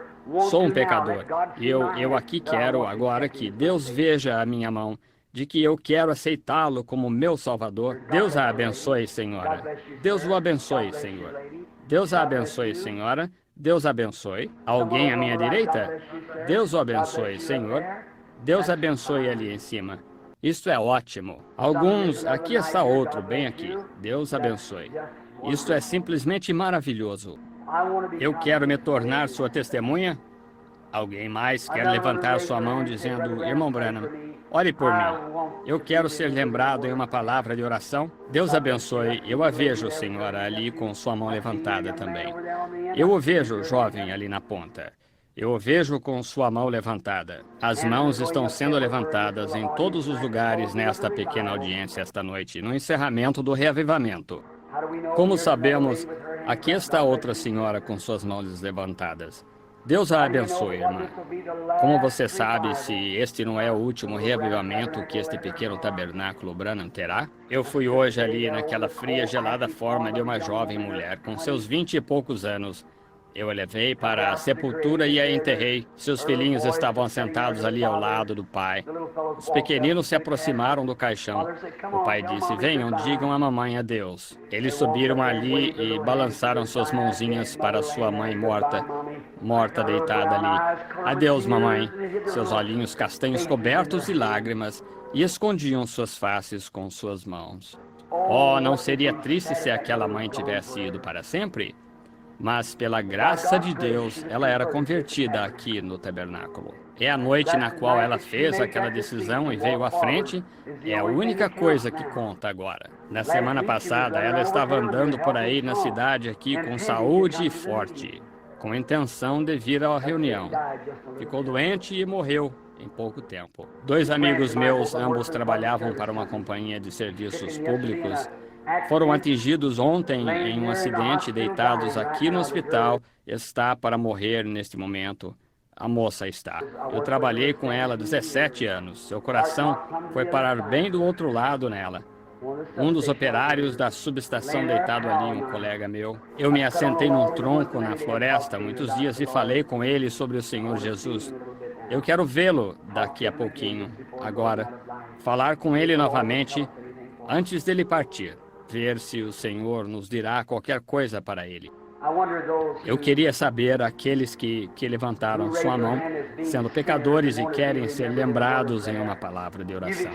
Sou um pecador. E eu aqui quero agora que Deus veja a minha mão, de que eu quero aceitá-lo como meu Salvador. Deus a abençoe, senhora. Deus o abençoe, Senhor. Deus a abençoe, senhora. Deus abençoe. Alguém à minha direita? Deus o abençoe, Senhor. Deus abençoe ali em cima. Isto é ótimo. Alguns, aqui está outro, bem aqui. Deus abençoe. Isto é simplesmente maravilhoso. Eu quero me tornar sua testemunha. Alguém mais quer levantar sua mão dizendo: irmão Branham, ore por mim. Eu quero ser lembrado em uma palavra de oração. Deus abençoe. Eu a vejo, senhora, ali com sua mão levantada também. Eu o vejo, jovem, ali na ponta. Eu o vejo com sua mão levantada. As mãos estão sendo levantadas em todos os lugares nesta pequena audiência esta noite, no encerramento do reavivamento. Como sabemos, aqui está outra senhora com suas mãos levantadas. Deus a abençoe, irmã. Como você sabe se este não é o último reavivamento que este pequeno tabernáculo Branham terá? Eu fui hoje ali naquela fria, gelada forma de uma jovem mulher com seus 20 e poucos anos. Eu a levei para a sepultura e a enterrei. Seus filhinhos estavam sentados ali ao lado do pai. Os pequeninos se aproximaram do caixão. O pai disse: venham, digam à mamãe adeus. Eles subiram ali e balançaram suas mãozinhas para sua mãe morta deitada ali. Adeus, mamãe. Seus olhinhos castanhos cobertos de lágrimas e escondiam suas faces com suas mãos. Oh, não seria triste se aquela mãe tivesse ido para sempre? Mas, pela graça de Deus, ela era convertida aqui no tabernáculo. É a noite na qual ela fez aquela decisão e veio à frente, é a única coisa que conta agora. Na semana passada, ela estava andando por aí na cidade aqui com saúde e forte, com intenção de vir à reunião. Ficou doente e morreu em pouco tempo. 2 amigos meus, ambos trabalhavam para uma companhia de serviços públicos, foram atingidos ontem em um acidente, deitados aqui no hospital. Está para morrer neste momento. A moça está. Eu trabalhei com ela 17 anos. Seu coração foi parar bem do outro lado nela. Um dos operários da subestação deitado ali, um colega meu. Eu me assentei num tronco na floresta há muitos dias e falei com ele sobre o Senhor Jesus. Eu quero vê-lo daqui a pouquinho, agora. Falar com ele novamente antes dele partir. Ver se o Senhor nos dirá qualquer coisa para ele. Eu queria saber aqueles que levantaram sua mão, sendo pecadores e querem ser lembrados em uma palavra de oração.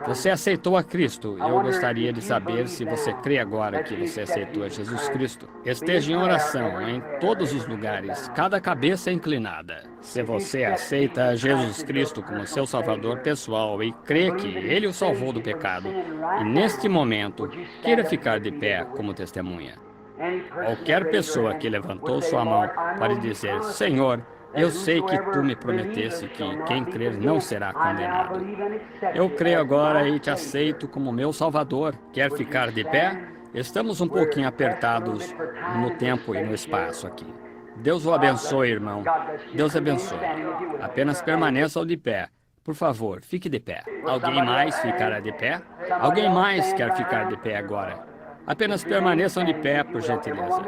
Você aceitou a Cristo e eu gostaria de saber se você crê agora que você aceitou a Jesus Cristo. Esteja em oração em todos os lugares, cada cabeça inclinada. Se você aceita Jesus Cristo como seu Salvador pessoal e crê que Ele o salvou do pecado, e neste momento queira ficar de pé como testemunha. Qualquer pessoa que levantou sua mão para dizer: Senhor, Eu sei que tu me prometeste que quem crer não será condenado. Eu creio agora e te aceito como meu Salvador. Quer ficar de pé? Estamos um pouquinho apertados no tempo e no espaço aqui. Deus o abençoe, irmão. Deus abençoe. Apenas permaneça de pé. Por favor, fique de pé. Alguém mais ficará de pé? Alguém mais quer ficar de pé agora? Apenas permaneçam de pé, por gentileza.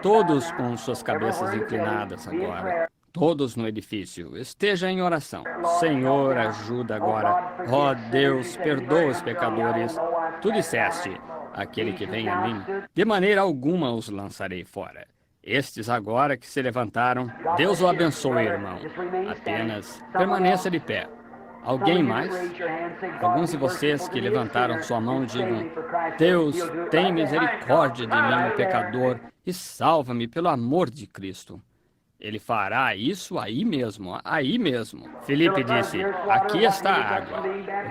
Todos com suas cabeças inclinadas agora. Todos no edifício. Esteja em oração. Senhor, ajuda agora. Ó Deus, perdoa os pecadores. Tu disseste, aquele que vem a mim, de maneira alguma os lançarei fora. Estes agora que se levantaram, Deus o abençoe, irmão. Apenas permaneça de pé. Alguém mais? Alguns de vocês que levantaram sua mão digam: Deus, tem misericórdia de mim, um pecador, e salva-me pelo amor de Cristo. Ele fará isso aí mesmo, aí mesmo. Filipe disse: aqui está a água.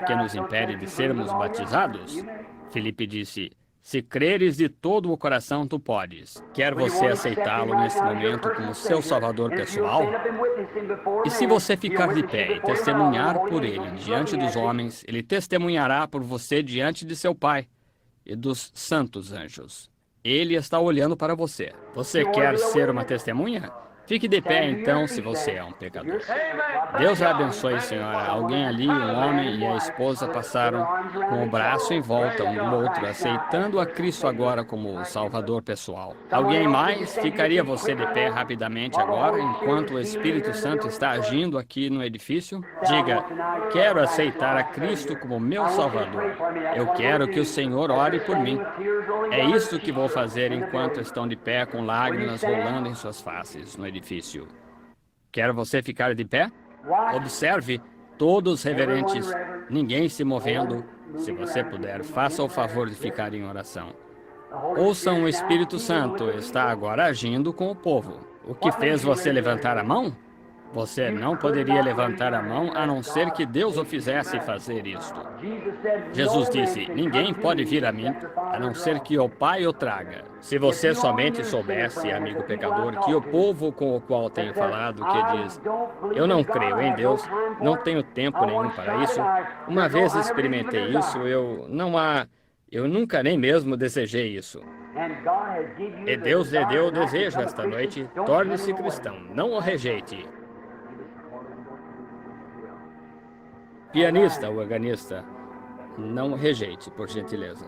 O que nos impede de sermos batizados? Filipe disse: se creres de todo o coração, tu podes. Quer você aceitá-lo nesse momento como seu salvador pessoal? E se você ficar de pé e testemunhar por ele diante dos homens, ele testemunhará por você diante de seu Pai e dos santos anjos. Ele está olhando para você. Você quer ser uma testemunha? Fique de pé, então, se você é um pecador. Deus a abençoe, senhora. Alguém ali, um homem e a esposa, passaram com o braço em volta um do outro, aceitando a Cristo agora como o Salvador pessoal. Alguém mais? Ficaria você de pé rapidamente agora, enquanto o Espírito Santo está agindo aqui no edifício? Diga: quero aceitar a Cristo como meu Salvador. Eu quero que o Senhor ore por mim. É isso que vou fazer enquanto estão de pé com lágrimas rolando em suas faces no edifício. Quer você ficar de pé? Observe, todos reverentes, ninguém se movendo. Se você puder, faça o favor de ficar em oração. Ouçam, o Espírito Santo está agora agindo com o povo. O que fez você levantar a mão? Você não poderia levantar a mão a não ser que Deus o fizesse fazer isto. Jesus disse: ninguém pode vir a mim a não ser que o Pai o traga. Se você somente soubesse, amigo pecador, que o povo com o qual tenho falado, que diz: eu não creio em Deus, não tenho tempo nenhum para isso. Uma vez experimentei isso, eu nunca nem mesmo desejei isso. E Deus lhe deu o desejo esta noite. Torne-se cristão, não o rejeite. Pianista, organista, não rejeite, por gentileza.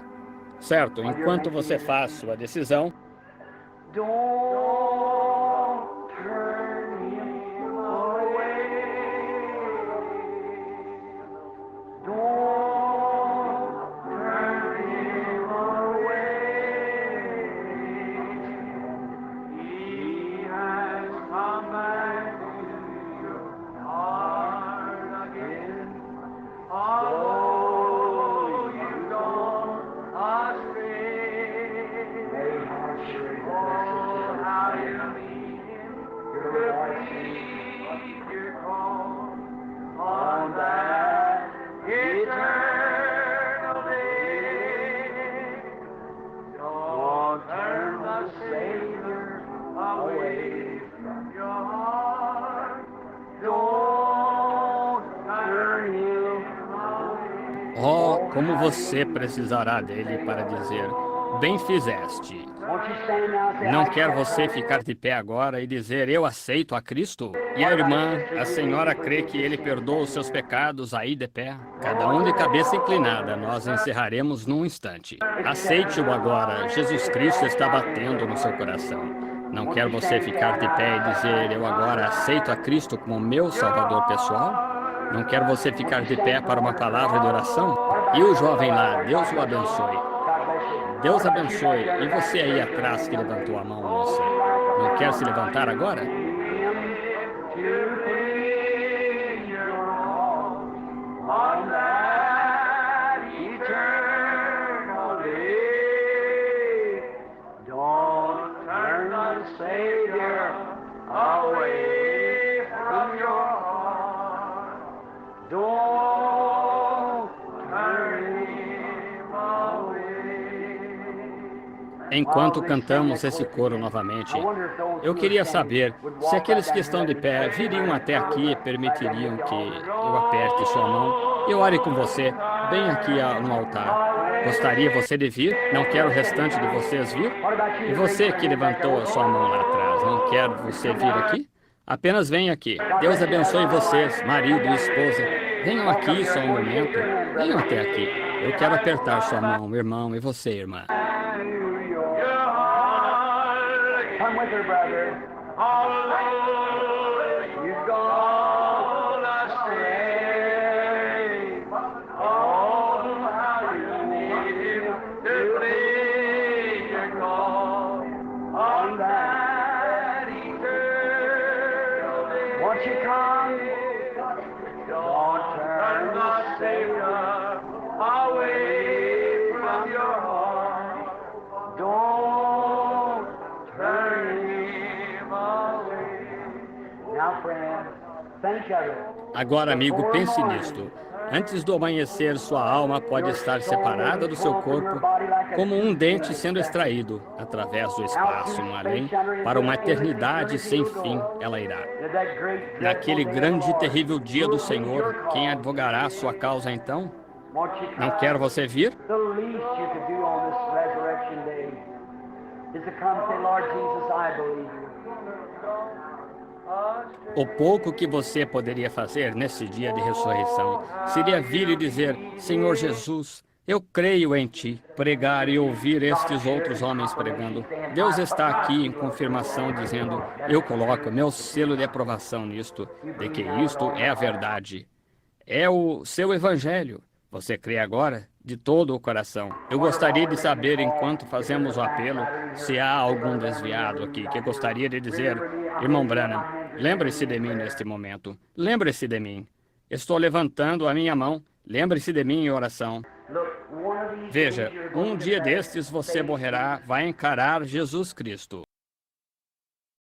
Certo, enquanto você faz sua decisão, como você precisará dele para dizer: bem fizeste. Não quer você ficar de pé agora e dizer: eu aceito a Cristo? E a irmã, a senhora crê que ele perdoa os seus pecados aí de pé? Cada um de cabeça inclinada, nós encerraremos num instante. Aceite-o agora. Jesus Cristo está batendo no seu coração. Não quer você ficar de pé e dizer: eu agora aceito a Cristo como meu Salvador pessoal? Não quer você ficar de pé para uma palavra de oração? E o jovem lá, Deus o abençoe. Deus abençoe. E você aí atrás que levantou a mão, moça? Não quer se levantar agora? Enquanto cantamos esse coro novamente, eu queria saber se aqueles que estão de pé viriam até aqui e permitiriam que eu aperte sua mão e ore com você, bem aqui no altar. Gostaria você de vir? Não quero o restante de vocês vir? E você que levantou a sua mão lá atrás, não quer você vir aqui? Apenas venha aqui. Deus abençoe vocês, marido e esposa. Venham aqui só um momento. Venham até aqui. Eu quero apertar sua mão, irmão, e você, irmã. Come with her, brother. You've gone astray. Oh, how you need to plead your call on that eternal day. Won't you come? Don't turn the Savior away from your heart. Don't turn him away. Now, friend, think of it. Agora, amigo, pense nisto. Antes do amanhecer, sua alma pode estar separada do seu corpo, como um dente sendo extraído, através do espaço no além, para uma eternidade sem fim ela irá. Naquele grande e terrível dia do Senhor, quem advogará sua causa então? Não quer você vir? The least you could do on this resurrection day is to come and say, Lord Jesus, I believe you. O pouco que você poderia fazer nesse dia de ressurreição seria vir e dizer: Senhor Jesus, eu creio em Ti. Pregar e ouvir estes outros homens pregando. Deus está aqui em confirmação, dizendo: eu coloco meu selo de aprovação nisto, de que isto é a verdade. É o seu evangelho. Você crê agora? De todo o coração. Eu gostaria de saber, enquanto fazemos o apelo, se há algum desviado aqui que gostaria de dizer: irmão Branham, lembre-se de mim neste momento. Lembre-se de mim. Estou levantando a minha mão. Lembre-se de mim em oração. Veja, um dia destes você morrerá, vai encarar Jesus Cristo.